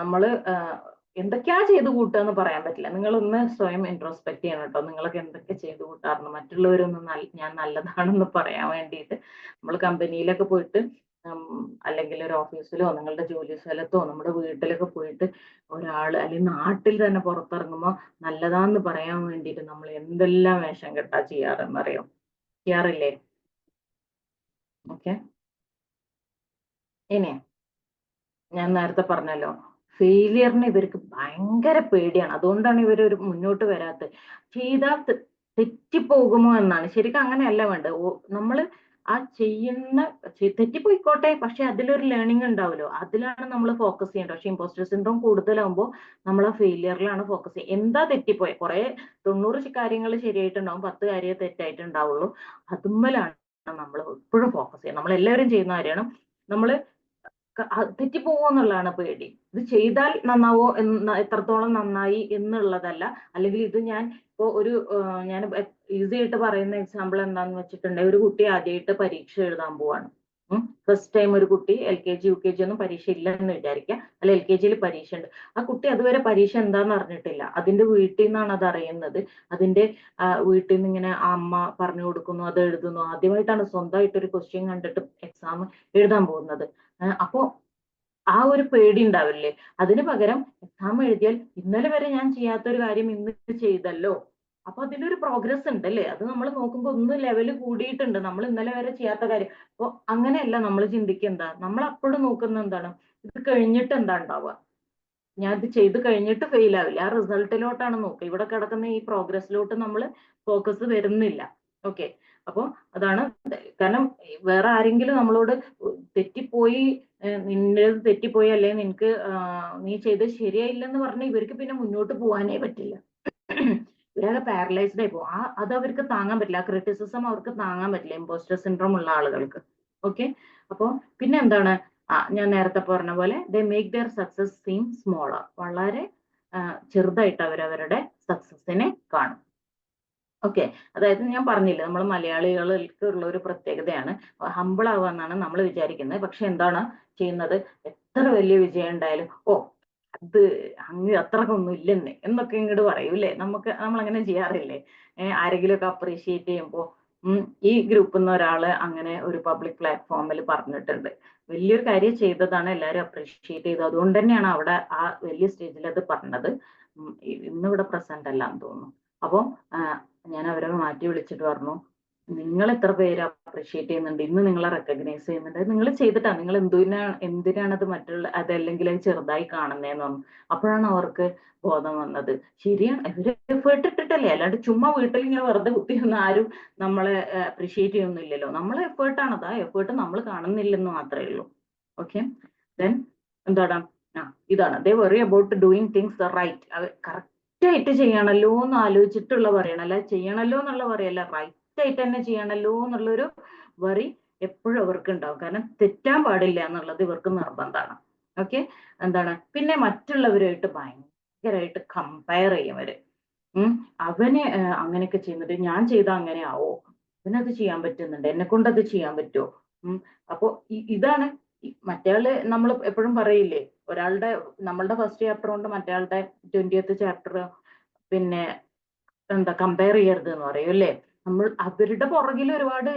നമ്മള് എന്തൊക്കെയാ ചെയ്തു കൂട്ടുക എന്ന് പറയാൻ പറ്റില്ല. നിങ്ങളൊന്ന് സ്വയം ഇൻട്രോസ്പെക്ട് ചെയ്യണം കേട്ടോ. നിങ്ങളൊക്കെ എന്തൊക്കെ ചെയ്തു കൂട്ടാറുണ്ട് മറ്റുള്ളവരൊന്നും ഞാൻ നല്ലതാണെന്ന് പറയാൻ വേണ്ടിയിട്ട്. നമ്മൾ കമ്പനിയിലൊക്കെ പോയിട്ട് അല്ലെങ്കിൽ ഒരു ഓഫീസിലോ നിങ്ങളുടെ ജോലി സ്ഥലത്തോ നമ്മുടെ വീട്ടിലൊക്കെ പോയിട്ട് ഒരാൾ അല്ലെങ്കിൽ നാട്ടിൽ തന്നെ പുറത്തിറങ്ങുമ്പോൾ നല്ലതാന്ന് പറയാൻ വേണ്ടിയിട്ട് നമ്മൾ എന്തെല്ലാം വേഷം കെട്ടാ ചെയ്യാറെന്നറിയോ? ചെയ്യാറില്ലേ? ഓക്കെ, ഇനി ഞാൻ നേരത്തെ പറഞ്ഞല്ലോ, ഫെയിലിയറിന് ഇവർക്ക് ഭയങ്കര പേടിയാണ്. അതുകൊണ്ടാണ് ഇവരൊരു മുന്നോട്ട് വരാത്തത്. ചെയ്താൽ തെറ്റിപ്പോകുമോ എന്നാണ്. ശരിക്കും അങ്ങനെയല്ല വേണ്ടത്. നമ്മള് ആ ചെയ്യുന്ന തെറ്റിപ്പോയിക്കോട്ടെ, പക്ഷെ അതിലൊരു ലേണിംഗ് ഉണ്ടാവുമല്ലോ, അതിലാണ് നമ്മൾ ഫോക്കസ് ചെയ്യേണ്ടത്. പക്ഷെ ഇമ്പോസ്റ്റർ സിൻഡ്രോം കൂടുതലാകുമ്പോൾ നമ്മൾ ആ ഫെയിലിയറിലാണ് ഫോക്കസ് ചെയ്യുക. എന്താ തെറ്റിപ്പോയത്, കുറെ 90 കാര്യങ്ങൾ ശരിയായിട്ടുണ്ടാവും, 10 കാര്യം തെറ്റായിട്ടുണ്ടാവുള്ളൂ. അതുമ്മലാണ് നമ്മൾ എപ്പോഴും ഫോക്കസ് ചെയ്യുക. നമ്മൾ എല്ലാവരും ചെയ്യുന്ന കാര്യമാണ്. നമ്മള് തെറ്റിപ്പോവോ എന്നുള്ളതാണ് പേടി. ഇത് ചെയ്താൽ നന്നാവോ എത്രത്തോളം നന്നായി എന്നുള്ളതല്ല. അല്ലെങ്കിൽ ഇത് ഞാൻ ഇപ്പോ ഒരു ഞാൻ ഈസി ആയിട്ട് പറയുന്ന എക്സാമ്പിൾ എന്താന്ന് വെച്ചിട്ടുണ്ടെങ്കിൽ, ഒരു കുട്ടി ആദ്യമായിട്ട് പരീക്ഷ എഴുതാൻ പോവാണ്. ഫസ്റ്റ് ടൈം ഒരു കുട്ടി LKG UKG ഒന്നും പരീക്ഷ ഇല്ല എന്ന് വിചാരിക്കുക, അല്ല LKG പരീക്ഷ ഉണ്ട്. ആ കുട്ടി അതുവരെ പരീക്ഷ എന്താന്ന് അറിഞ്ഞിട്ടില്ല. അതിന്റെ വീട്ടിൽ നിന്നാണ് അത് അറിയുന്നത്. അതിന്റെ വീട്ടിൽ നിന്ന് ഇങ്ങനെ അമ്മ പറഞ്ഞു കൊടുക്കുന്നു, അത് എഴുതുന്നു. ആദ്യമായിട്ടാണ് സ്വന്തമായിട്ട് ഒരു ക്വസ്റ്റ്യൻ കണ്ടിട്ട് എക്സാം എഴുതാൻ പോകുന്നത്. അപ്പോ ആ ഒരു പേടി ഉണ്ടാവില്ലേ? അതിന് പകരം എക്സാം എഴുതിയാൽ ഇന്നലെ വരെ ഞാൻ ചെയ്യാത്തൊരു കാര്യം ഇന്ന് ചെയ്തല്ലോ, അപ്പൊ അതിലൊരു പ്രോഗ്രസ് ഉണ്ട് അല്ലേ? അത് നമ്മൾ നോക്കുമ്പോ ഒന്ന് ലെവല് കൂടിയിട്ടുണ്ട്, നമ്മൾ ഇന്നലെ വരെ ചെയ്യാത്ത കാര്യം. അപ്പൊ അങ്ങനെയല്ല നമ്മൾ ചിന്തിക്കുക. എന്താ നമ്മൾ അപ്പോഴും നോക്കുന്ന എന്താണ്, ഇത് കഴിഞ്ഞിട്ട് എന്താ ഉണ്ടാവുക, ഞാൻ ഇത് ചെയ്ത് കഴിഞ്ഞിട്ട് ഫെയിൽ ആവില്ല, ആ റിസൾട്ടിലോട്ടാണ് നോക്കുക. ഇവിടെ കിടക്കുന്ന ഈ പ്രോഗ്രസ്സിലോട്ട് നമ്മൾ ഫോക്കസ് വരുന്നില്ല. ഓക്കെ, അപ്പൊ അതാണ്. കാരണം വേറെ ആരെങ്കിലും നമ്മളോട് തെറ്റിപ്പോയി, നിന്റേത് തെറ്റിപ്പോയി, അല്ലെങ്കിൽ നിനക്ക് നീ ചെയ്തത് ശരിയായില്ലെന്ന് പറഞ്ഞാൽ ഇവർക്ക് പിന്നെ മുന്നോട്ട് പോകാനേ പറ്റില്ല. ഇവരൊക്കെ പാരലൈസ്ഡ് ആയി പോകും. അത് അവർക്ക് താങ്ങാൻ പറ്റില്ല. ആ ക്രിറ്റിസിസം അവർക്ക് താങ്ങാൻ പറ്റില്ല, ഇമ്പോസ്റ്റർ സിൻഡ്രോം ഉള്ള ആളുകൾക്ക്. ഓക്കെ. അപ്പോൾ പിന്നെ എന്താണ്, ഞാൻ നേരത്തെ പറഞ്ഞ പോലെ they make their success seem smaller, വളരെ ചെറുതായിട്ട് അവരവരുടെ സക്സസിനെ കാണും. ഓക്കെ. അതായത് ഞാൻ പറഞ്ഞില്ലേ, നമ്മൾ മലയാളികൾക്ക് ഉള്ള ഒരു പ്രത്യേകതയാണ് ഹമ്പിൾ ആവുക എന്നാണ് നമ്മൾ വിചാരിക്കുന്നത്. പക്ഷെ എന്താണ് ചെയ്യുന്നത്, എത്ര വലിയ വിജയം ഉണ്ടായാലും ഓ അത് അങ്ങ് അത്രക്കൊന്നും ഇല്ലെന്ന് എന്നൊക്കെ ഇങ്ങോട്ട് പറയൂല്ലേ. നമ്മൾ അങ്ങനെ ചെയ്യാറില്ലേ. ആരെങ്കിലും ഒക്കെ അപ്രീഷിയേറ്റ് ചെയ്യുമ്പോൾ ഈ ഗ്രൂപ്പിൽ നിന്ന് ഒരാള് അങ്ങനെ ഒരു പബ്ലിക് പ്ലാറ്റ്ഫോമിൽ പറഞ്ഞിട്ടുണ്ട്. വലിയൊരു കാര്യം ചെയ്തതാണ്, എല്ലാവരും അപ്രീഷിയേറ്റ് ചെയ്തത്. അതുകൊണ്ട് തന്നെയാണ് അവിടെ ആ വലിയ സ്റ്റേജിൽ അത് പറഞ്ഞത്. ഇന്നിവിടെ പ്രസന്റ് അല്ലാന്ന് തോന്നുന്നു. അപ്പം ഞാൻ അവരെ മാറ്റി വിളിച്ചിട്ട് പറഞ്ഞു, നിങ്ങൾ എത്ര പേര് അപ്രീഷിയേറ്റ് ചെയ്യുന്നുണ്ട്, ഇന്ന് നിങ്ങളെ റെക്കഗ്നൈസ് ചെയ്യുന്നുണ്ട്, നിങ്ങൾ ചെയ്തിട്ടാ, നിങ്ങൾ എന്തിനാണ് അത് അതല്ലെങ്കിൽ അത് ചെറുതായി കാണുന്നതെന്ന് പറഞ്ഞു. അപ്പോഴാണ് അവർക്ക് ബോധം വന്നത്, ശരിയാണ്, ഇവര് എഫേർട്ട് ഇട്ടിട്ടല്ലേ, അല്ലാണ്ട് ചുമ്മാ വീട്ടിൽ ഇങ്ങനെ വെറുതെ കുത്തിയിരുന്ന ആരും നമ്മളെ അപ്രീഷിയേറ്റ് ചെയ്യുന്നില്ലല്ലോ. നമ്മളെ എഫേർട്ടാണ്, ആ എഫേർട്ട് നമ്മൾ കാണുന്നില്ലെന്ന് മാത്രമേ ഉള്ളൂ. ഓക്കെ. ദെൻ എന്താണ്, ഇതാണ് they worry about doing things right. Correct ആയിട്ട് ചെയ്യണല്ലോ എന്ന് ആലോചിച്ചിട്ടുള്ള പറയണം, അല്ല ചെയ്യണല്ലോ എന്നുള്ള പറയല്ല, റൈറ്റ് ആയിട്ട് തന്നെ ചെയ്യണല്ലോ എന്നുള്ളൊരു വറി എപ്പോഴും അവർക്ക് ഉണ്ടാവും. കാരണം തെറ്റാൻ പാടില്ല എന്നുള്ളത് ഇവർക്ക് നിർബന്ധമാണ്. ഓക്കെ. എന്താണ് പിന്നെ മറ്റുള്ളവരുമായിട്ട് ഭയങ്കരമായിട്ട് കമ്പയർ ചെയ്യും അവര്. അവന് അങ്ങനെയൊക്കെ ചെയ്യുന്നുണ്ട്, ഞാൻ ചെയ്താൽ അങ്ങനെ ആവോ, അവനത് ചെയ്യാൻ പറ്റുന്നുണ്ട്, എന്നെ കൊണ്ട് അത് ചെയ്യാൻ പറ്റുമോ. അപ്പൊ ഇതാണ് മറ്റേയാള്, നമ്മൾ എപ്പോഴും പറയില്ലേ, നമ്മളുടെ ഫസ്റ്റ് ചാപ്റ്റർ കൊണ്ട് മറ്റേയാളുടെ 20th ചാപ്റ്റർ പിന്നെ എന്താ കമ്പയർ ചെയ്യരുത് എന്ന് പറയും അല്ലേ. അവരുടെ പുറകിൽ ഒരുപാട്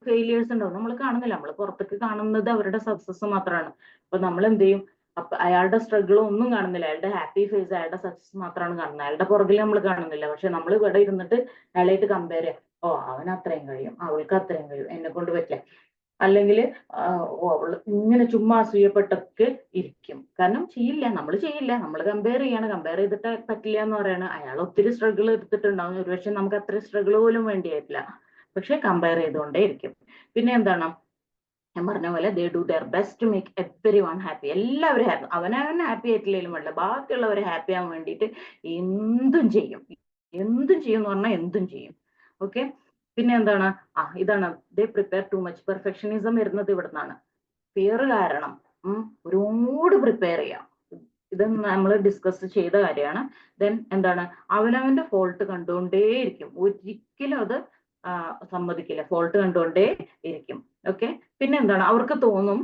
ഫെയിലിയേഴ്സ് ഉണ്ടാവും, നമ്മൾ കാണുന്നില്ല. നമ്മൾ പുറത്തേക്ക് കാണുന്നത് അവരുടെ സക്സസ് മാത്രമാണ്. അപ്പൊ നമ്മൾ എന്ത് ചെയ്യും, അപ്പൊ അയാളുടെ സ്ട്രഗിൾ ഒന്നും കാണുന്നില്ല, അയാളുടെ ഹാപ്പി ഫേസ്, അയാളുടെ സക്സസ് മാത്രമാണ് കാണുന്നത്, അയാളുടെ പുറകിൽ നമ്മൾ കാണുന്നില്ല. പക്ഷെ നമ്മൾ ഇവിടെ ഇരുന്നിട്ട് അയാളായിട്ട് കമ്പയർ ചെയ്യാം, ഓ അവൻ അത്രയും കഴിയും, അവൾക്ക് അത്രയും കഴിയും, എന്നെ കൊണ്ട് പറ്റില്ല. അല്ലെങ്കിൽ അവള് ഇങ്ങനെ ചുമ്മാ അസൂയപ്പെട്ടൊക്കെ ഇരിക്കും. കാരണം നമ്മൾ ചെയ്യില്ല, നമ്മൾ കമ്പയർ ചെയ്യാണ്, കമ്പയർ ചെയ്തിട്ട് പറ്റില്ല എന്ന് പറയാണ്. അയാൾ ഒത്തിരി സ്ട്രഗിൾ എടുത്തിട്ടുണ്ടാവും, ഒരുപക്ഷെ നമുക്ക് അത്ര സ്ട്രഗിൾ പോലും വേണ്ടിയായിട്ടില്ല, പക്ഷെ കമ്പയർ ചെയ്തുകൊണ്ടേ ഇരിക്കും. പിന്നെ എന്താണ്, ഞാൻ പറഞ്ഞ പോലെ they do their best to make everyone happy. എല്ലാവരും ഹാപ്പി, അവനവൻ ഹാപ്പി ആയിട്ടില്ലെങ്കിലും വേണ്ട, ബാക്കിയുള്ളവരെ ഹാപ്പി ആവാൻ വേണ്ടിയിട്ട് എന്തും ചെയ്യും. എന്ന് പറഞ്ഞാൽ എന്തും ചെയ്യും. ഓക്കെ. പിന്നെ എന്താണ്, ഇതാണ് ദേ പ്രിപ്പയർ ടു മച്ച്. പെർഫെക്ഷനിസം വരുന്നത് ഇവിടുന്നാണ്. ഫിയർ കാരണം ഒരുപാട് പ്രിപ്പയർ ചെയ്യാം. ഇത് നമ്മൾ ഡിസ്കസ് ചെയ്ത കാര്യമാണ്. ദെൻ എന്താണ്, അവനവന്റെ ഫോൾട്ട് കണ്ടുകൊണ്ടേയിരിക്കും, ഒരിക്കലും അത് സമ്മതിക്കില്ല, ഫോൾട്ട് കണ്ടുകൊണ്ടേ ഇരിക്കും. ഓക്കെ. പിന്നെ എന്താണ്, അവർക്ക് തോന്നും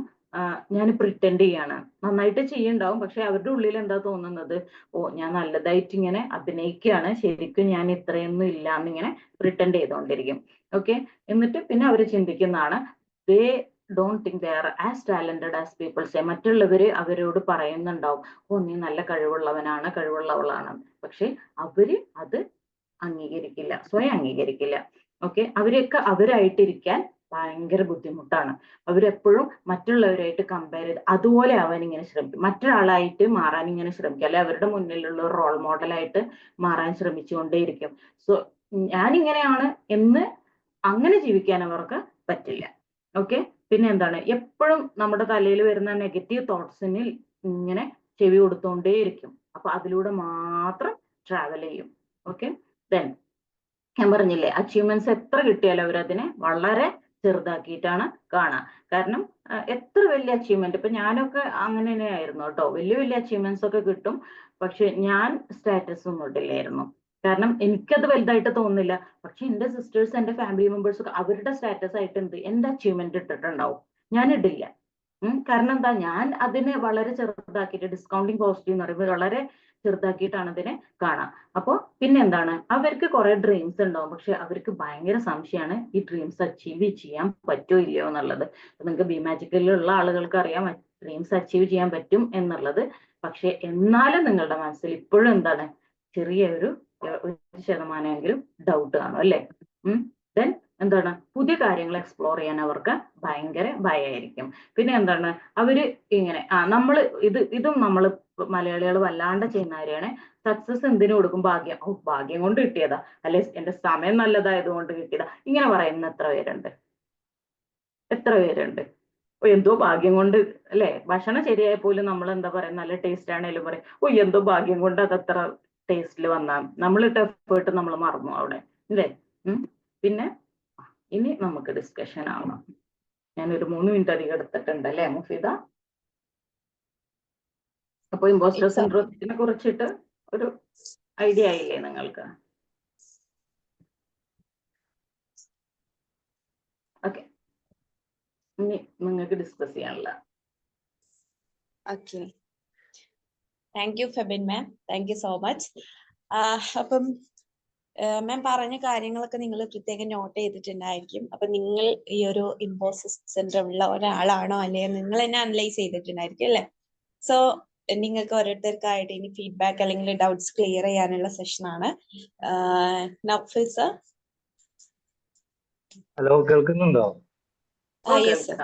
ഞാൻ പ്രിറ്റൻഡ് ചെയ്യാണ്, നന്നായിട്ട് ചെയ്യുന്നുണ്ടാവും, പക്ഷെ അവരുടെ ഉള്ളിൽ എന്താ തോന്നുന്നത്, ഓ ഞാൻ നല്ലതായിട്ട് ഇങ്ങനെ അഭിനയിക്കുകയാണ്, ശരിക്കും ഞാൻ ഇത്രയൊന്നും ഇല്ല എന്നിങ്ങനെ പ്രിറ്റൻഡ് ചെയ്തുകൊണ്ടിരിക്കും. ഓക്കെ. എന്നിട്ട് പിന്നെ അവർ ചിന്തിക്കുന്നതാണ്, they don't think they are as talented as people say. മറ്റുള്ളവര് അവരോട് പറയുന്നുണ്ടാവും, ഓ നീ നല്ല കഴിവുള്ളവളാണ്, പക്ഷെ അവര് അത് അംഗീകരിക്കില്ല, സ്വയം അംഗീകരിക്കില്ല. ഓക്കെ. അവരൊക്കെ അവരായിട്ടിരിക്കാൻ ഭയങ്കര ബുദ്ധിമുട്ടാണ്. അവരെപ്പോഴും മറ്റുള്ളവരായിട്ട് കമ്പയർ ചെയ്ത് അതുപോലെ ആവാൻ ഇങ്ങനെ ശ്രമിക്കും, മറ്റൊരാളായിട്ട് മാറാൻ ഇങ്ങനെ ശ്രമിക്കും, അല്ലെ അവരുടെ മുന്നിലുള്ള ഒരു റോൾ മോഡലായിട്ട് മാറാൻ ശ്രമിച്ചുകൊണ്ടേയിരിക്കും. സോ ഞാനിങ്ങനെയാണ് എന്ന് അങ്ങനെ ജീവിക്കാൻ അവർക്ക് പറ്റില്ല. ഓക്കെ. പിന്നെ എന്താണ്, എപ്പോഴും നമ്മുടെ തലയിൽ വരുന്ന നെഗറ്റീവ് തോട്ട്സിന് ഇങ്ങനെ ചെവി കൊടുത്തോണ്ടേയിരിക്കും. അപ്പൊ അതിലൂടെ മാത്രം ട്രാവൽ ചെയ്യും. ഓക്കെ. ദെൻ ഞാൻ പറഞ്ഞില്ലേ, അച്ചീവ്മെന്റ്സ് എത്ര കിട്ടിയാലും അവരതിനെ വളരെ ചെറുതാക്കിയിട്ടാണ് കാണുക. കാരണം എത്ര വലിയ അച്ചീവ്മെന്റ്, ഇപ്പൊ ഞാനൊക്കെ അങ്ങനെ തന്നെയായിരുന്നു കേട്ടോ, വലിയ വലിയ അച്ചീവ്മെന്റ്സ് ഒക്കെ കിട്ടും, പക്ഷെ ഞാൻ സ്റ്റാറ്റസ് ഒന്നും ഇട്ടില്ലായിരുന്നു. കാരണം എനിക്കത് വലുതായിട്ട് തോന്നുന്നില്ല. പക്ഷെ എന്റെ സിസ്റ്റേഴ്സ്, എന്റെ ഫാമിലി മെമ്പേഴ്സ് ഒക്കെ അവരുടെ സ്റ്റാറ്റസ് ആയിട്ട് എന്റെ അച്ചീവ്മെന്റ് ഇട്ടിട്ടുണ്ടാവും, ഞാൻ ഇടില്ല. കാരണം എന്താ, ഞാൻ അതിനെ വളരെ ചെറുതാക്കിയിട്ട്, ഡിസ്കൗണ്ടിങ് പോസിറ്റീവ് എന്ന് പറയുമ്പോൾ വളരെ ചെറുതാക്കിയിട്ടാണ് അതിനെ കാണാം. അപ്പോൾ പിന്നെ എന്താണ്, അവർക്ക് കുറെ ഡ്രീംസ് ഉണ്ടാവും, പക്ഷെ അവർക്ക് ഭയങ്കര സംശയമാണ് ഈ ഡ്രീംസ് അച്ചീവ് ചെയ്യാൻ പറ്റുമോ ഇല്ലയോ എന്നുള്ളത്. നിങ്ങൾക്ക് ബി മാജിക്കലിലുള്ള ആളുകൾക്ക് അറിയാം ഡ്രീംസ് അച്ചീവ് ചെയ്യാൻ പറ്റും എന്നുള്ളത്. പക്ഷെ എന്നാലും നിങ്ങളുടെ മനസ്സിൽ ഇപ്പോഴും എന്താണ്, ചെറിയൊരു 1% ഡൗട്ട് കാണും അല്ലേ. ദെൻ എന്താണ്, പുതിയ കാര്യങ്ങൾ എക്സ്പ്ലോർ ചെയ്യാൻ അവർക്ക് ഭയങ്കര ഭയമായിരിക്കും. പിന്നെ എന്താണ്, അവര് ഇങ്ങനെ ഇതും നമ്മൾ മലയാളികൾ വല്ലാണ്ട് ചെയ്യുന്ന കാര്യമാണ്. സക്സസ് എന്തിനു കൊടുക്കും, ഭാഗ്യം, ഓ ഭാഗ്യം കൊണ്ട് കിട്ടിയതാ, അല്ലെ എന്റെ സമയം നല്ലതായത് കൊണ്ട് കിട്ടിയതാ, ഇങ്ങനെ പറയുന്ന എത്ര പേരുണ്ട്. ഓ എന്തോ ഭാഗ്യം കൊണ്ട്, അല്ലെ ഭക്ഷണം ശരിയായ പോലും നമ്മൾ എന്താ പറയാ, നല്ല ടേസ്റ്റ് ആണെങ്കിലും പറയും, ഓ എന്തോ ഭാഗ്യം കൊണ്ട് അതത്ര ടേസ്റ്റിൽ വന്നാ, നമ്മളിട്ട എഫേർട്ട് നമ്മൾ മറന്നു അവിടെ, അല്ലേ. പിന്നെ ഇനി നമുക്ക് ഡിസ്കഷൻ ആവാം. ഞാനൊരു 3 മിനിറ്റ് അധികം എടുത്തിട്ടുണ്ട് അല്ലേ മുഫീദ? അപ്പൊ ഇമ്പോസ്റ്റർ It's സിൻഡ്രോത്തിനെ കുറിച്ചിട്ട് ഒരു ഐഡിയ ആയില്ലേ നിങ്ങൾക്ക്? ഓക്കെ, ഇനി നിങ്ങൾക്ക് ഡിസ്കസ് ചെയ്യാനുള്ള. okay. Thank you, Febin ma'am. Thank you so much. അപ്പം മാം പറഞ്ഞ കാര്യങ്ങളൊക്കെ നിങ്ങൾ പ്രത്യേകം നോട്ട് ചെയ്തിട്ടുണ്ടായിരിക്കും. അപ്പൊ നിങ്ങൾ ഈ ഒരു ഇമ്പോസ്റ്റർ സിൻഡ്രോം ഉള്ള ഒരാളാണോ അല്ലെങ്കിൽ നിങ്ങൾ തന്നെ അനലൈസ് ചെയ്തിട്ടുണ്ടായിരിക്കും അല്ലേ? സോ നിങ്ങൾക്ക് ഓരോരുത്തർക്കായിട്ട് ഇനി ഫീഡ്ബാക്ക് അല്ലെങ്കിൽ ഡൗട്ട്സ് ക്ലിയർ ചെയ്യാനുള്ള സെഷനാണ്. നൗഫൽ സർ. ഹലോ, കേൾക്കുന്നുണ്ടോ? Yes sir.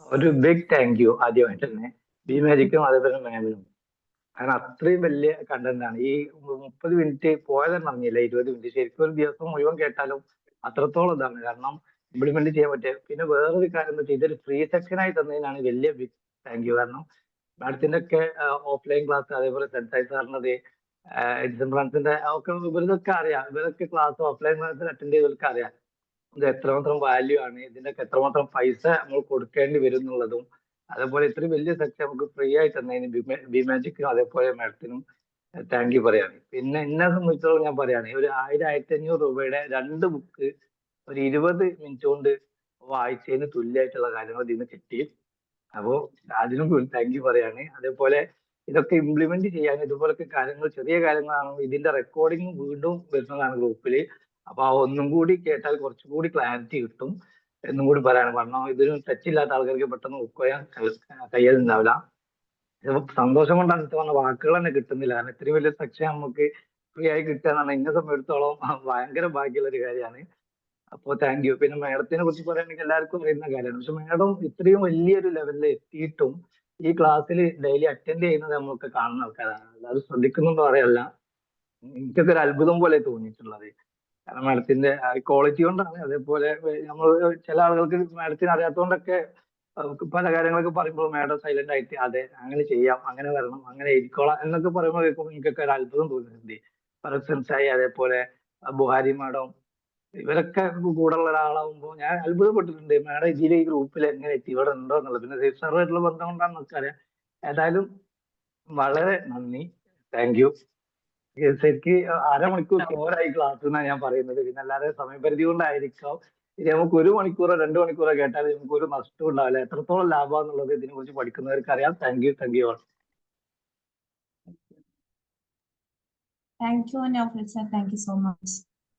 ഒരു ബിഗ് താങ്ക് യു ആദ്യമായിട്ട് തന്നെ ബി മാജിക്കും അതേപോലെ മാമിനും. കാരണം അത്രയും വലിയ കണ്ടന്റ് ആണ്. ഈ 30 മിനിറ്റ് പോയതെന്ന് അറിഞ്ഞില്ല. 20 മിനിറ്റ് ശരിക്കും ഒരു ദിവസം മുഴുവൻ കേട്ടാലും അത്രത്തോളം ഇതാണ്. കാരണം ഇംപ്ലിമെന്റ് ചെയ്യാൻ പറ്റിയ. പിന്നെ വേറൊരു കാര്യം എന്ന് വെച്ചാൽ ഇതൊരു ഫ്രീ സെക്ഷൻ ആയി തന്നതിനാണ് വലിയ ബിഗ് താങ്ക് യു. കാരണം മാഡത്തിന്റെ ഒക്കെ ഓഫ്ലൈൻ ക്ലാസ്, അതേപോലെ സെൻസായി സാറിനത്, ഫ്രാൻസിന്റെ ഒക്കെ ഇവരൊക്കെ അറിയാം. ഇവരൊക്കെ ക്ലാസ് ഓഫ്ലൈൻ ക്ലാസ്സിൽ അറ്റൻഡ് ചെയ്തവർക്ക് അറിയാം ഇത് എത്രമാത്രം വാല്യൂ ആണ്, ഇതിനൊക്കെ എത്രമാത്രം പൈസ നമ്മൾ കൊടുക്കേണ്ടി വരും എന്നുള്ളതും. അതേപോലെ ഇത്രയും വലിയ സെക്ഷൻ നമുക്ക് ഫ്രീ ആയി തന്നതിന് ബി മാജിക്കിനും അതേപോലെ മാഡത്തിനും താങ്ക് യു പറയാണ്. പിന്നെ എന്നെ സംബന്ധിച്ചോളം ഞാൻ പറയാണ്, ഒരു 1000-1500 രൂപയുടെ 2 ബുക്ക് ഒരു 20 മിനിറ്റ് കൊണ്ട് വായിച്ചതിന് തുല്യമായിട്ടുള്ള കാര്യങ്ങൾ ഇതിന് കിട്ടി. അപ്പോ അതിനും താങ്ക് യു പറയാണ്. അതേപോലെ ഇതൊക്കെ ഇംപ്ലിമെന്റ് ചെയ്യാൻ ഇതുപോലൊക്കെ കാര്യങ്ങൾ, ചെറിയ കാര്യങ്ങളാണ്. ഇതിന്റെ റെക്കോർഡിംഗ് വീണ്ടും വരുന്നതാണ് ഗ്രൂപ്പിൽ. അപ്പൊ ആ ഒന്നും കൂടി കേട്ടാൽ കുറച്ചും കൂടി ക്ലാരിറ്റി കിട്ടും എന്നും കൂടി പറയാണ്. കാരണം ഇതിന് ടച്ച് ഇല്ലാത്ത ആൾക്കാർക്ക് പെട്ടെന്ന് ഉൾക്കൊള്ളാൻ കഴിയുന്നുണ്ടാവില്ല. സന്തോഷം കൊണ്ടാണ് പറഞ്ഞ വാക്കുകൾ തന്നെ കിട്ടുന്നില്ല. കാരണം ഇത്രയും വലിയ സെക്ഷൻ നമുക്ക് ഫ്രീ ആയി കിട്ടുക എന്നാണ് എന്നെ സംബന്ധിച്ചിടത്തോളം ഭയങ്കര ഭാഗ്യമുള്ള ഒരു കാര്യമാണ്. അപ്പൊ താങ്ക് യു. പിന്നെ മാഡത്തിനെ കുറിച്ച് പറയുകയാണെങ്കിൽ എല്ലാവർക്കും അറിയുന്ന കാര്യമാണ്. പക്ഷെ മാഡം ഇത്രയും വലിയൊരു ലെവലിൽ എത്തിയിട്ടും ഈ ക്ലാസ്സിൽ ഡെയിലി അറ്റൻഡ് ചെയ്യുന്നത് നമ്മളൊക്കെ കാണുന്ന ആൾക്കാരാണ്. അത് ശ്രദ്ധിക്കുന്നുണ്ടോ അറിയല്ല, എനിക്കൊക്കെ ഒരു അത്ഭുതം പോലെ തോന്നിയിട്ടുള്ളത്. കാരണം മാഡത്തിന്റെ ക്വാളിറ്റി കൊണ്ടാണ്. അതേപോലെ നമ്മൾ ചില ആളുകൾക്ക് മാഡത്തിന് അറിയാത്തതുകൊണ്ടൊക്കെ പല കാര്യങ്ങളൊക്കെ പറയുമ്പോൾ മാഡം സൈലന്റ് ആയിട്ട് അതെ അങ്ങനെ ചെയ്യാം, അങ്ങനെ വരണം, അങ്ങനെ ഇരിക്കോളാം എന്നൊക്കെ പറയുമ്പോൾ കേൾക്കുമ്പോൾ എനിക്കൊക്കെ ഒരു അത്ഭുതം തോന്നുന്നുണ്ട്. സെൻസായി, അതേപോലെ ബുഹാരി മാഡം, ഇവരൊക്കെ കൂടെ ഉള്ള ഒരാളാവുമ്പോൾ ഞാൻ അത്ഭുതപ്പെട്ടിട്ടുണ്ട്. മാഡം ഇതിൽ ഈ ഗ്രൂപ്പിൽ എങ്ങനെ എത്തി, ഇവിടെ ഉണ്ടോ എന്നുള്ളത്. പിന്നെ സേഫ് സാറുമായിട്ടുള്ള ബന്ധം കൊണ്ടാണെന്ന് നമുക്കറിയാം. ഏതായാലും വളരെ നന്ദി, താങ്ക് യു. ശരിക്ക് അരമണിക്കൂർ പോരായി ക്ലാസ് എന്നാണ് ഞാൻ പറയുന്നത്. പിന്നെ അല്ലാതെ സമയപരിധി കൊണ്ടായിരിക്കാം. ഇനി നമുക്ക് 1 മണിക്കൂറോ 2 മണിക്കൂറോ കേട്ടാൽ നമുക്ക് ഒരു നഷ്ടവും ഉണ്ടാവില്ല. എത്രത്തോളം ലാഭമാണെന്നുള്ളത് ഇതിനെ കുറിച്ച് പഠിക്കുന്നവർക്ക് അറിയാം. Thank you, thank you. Thank you, Nafil sir. Thank you so much.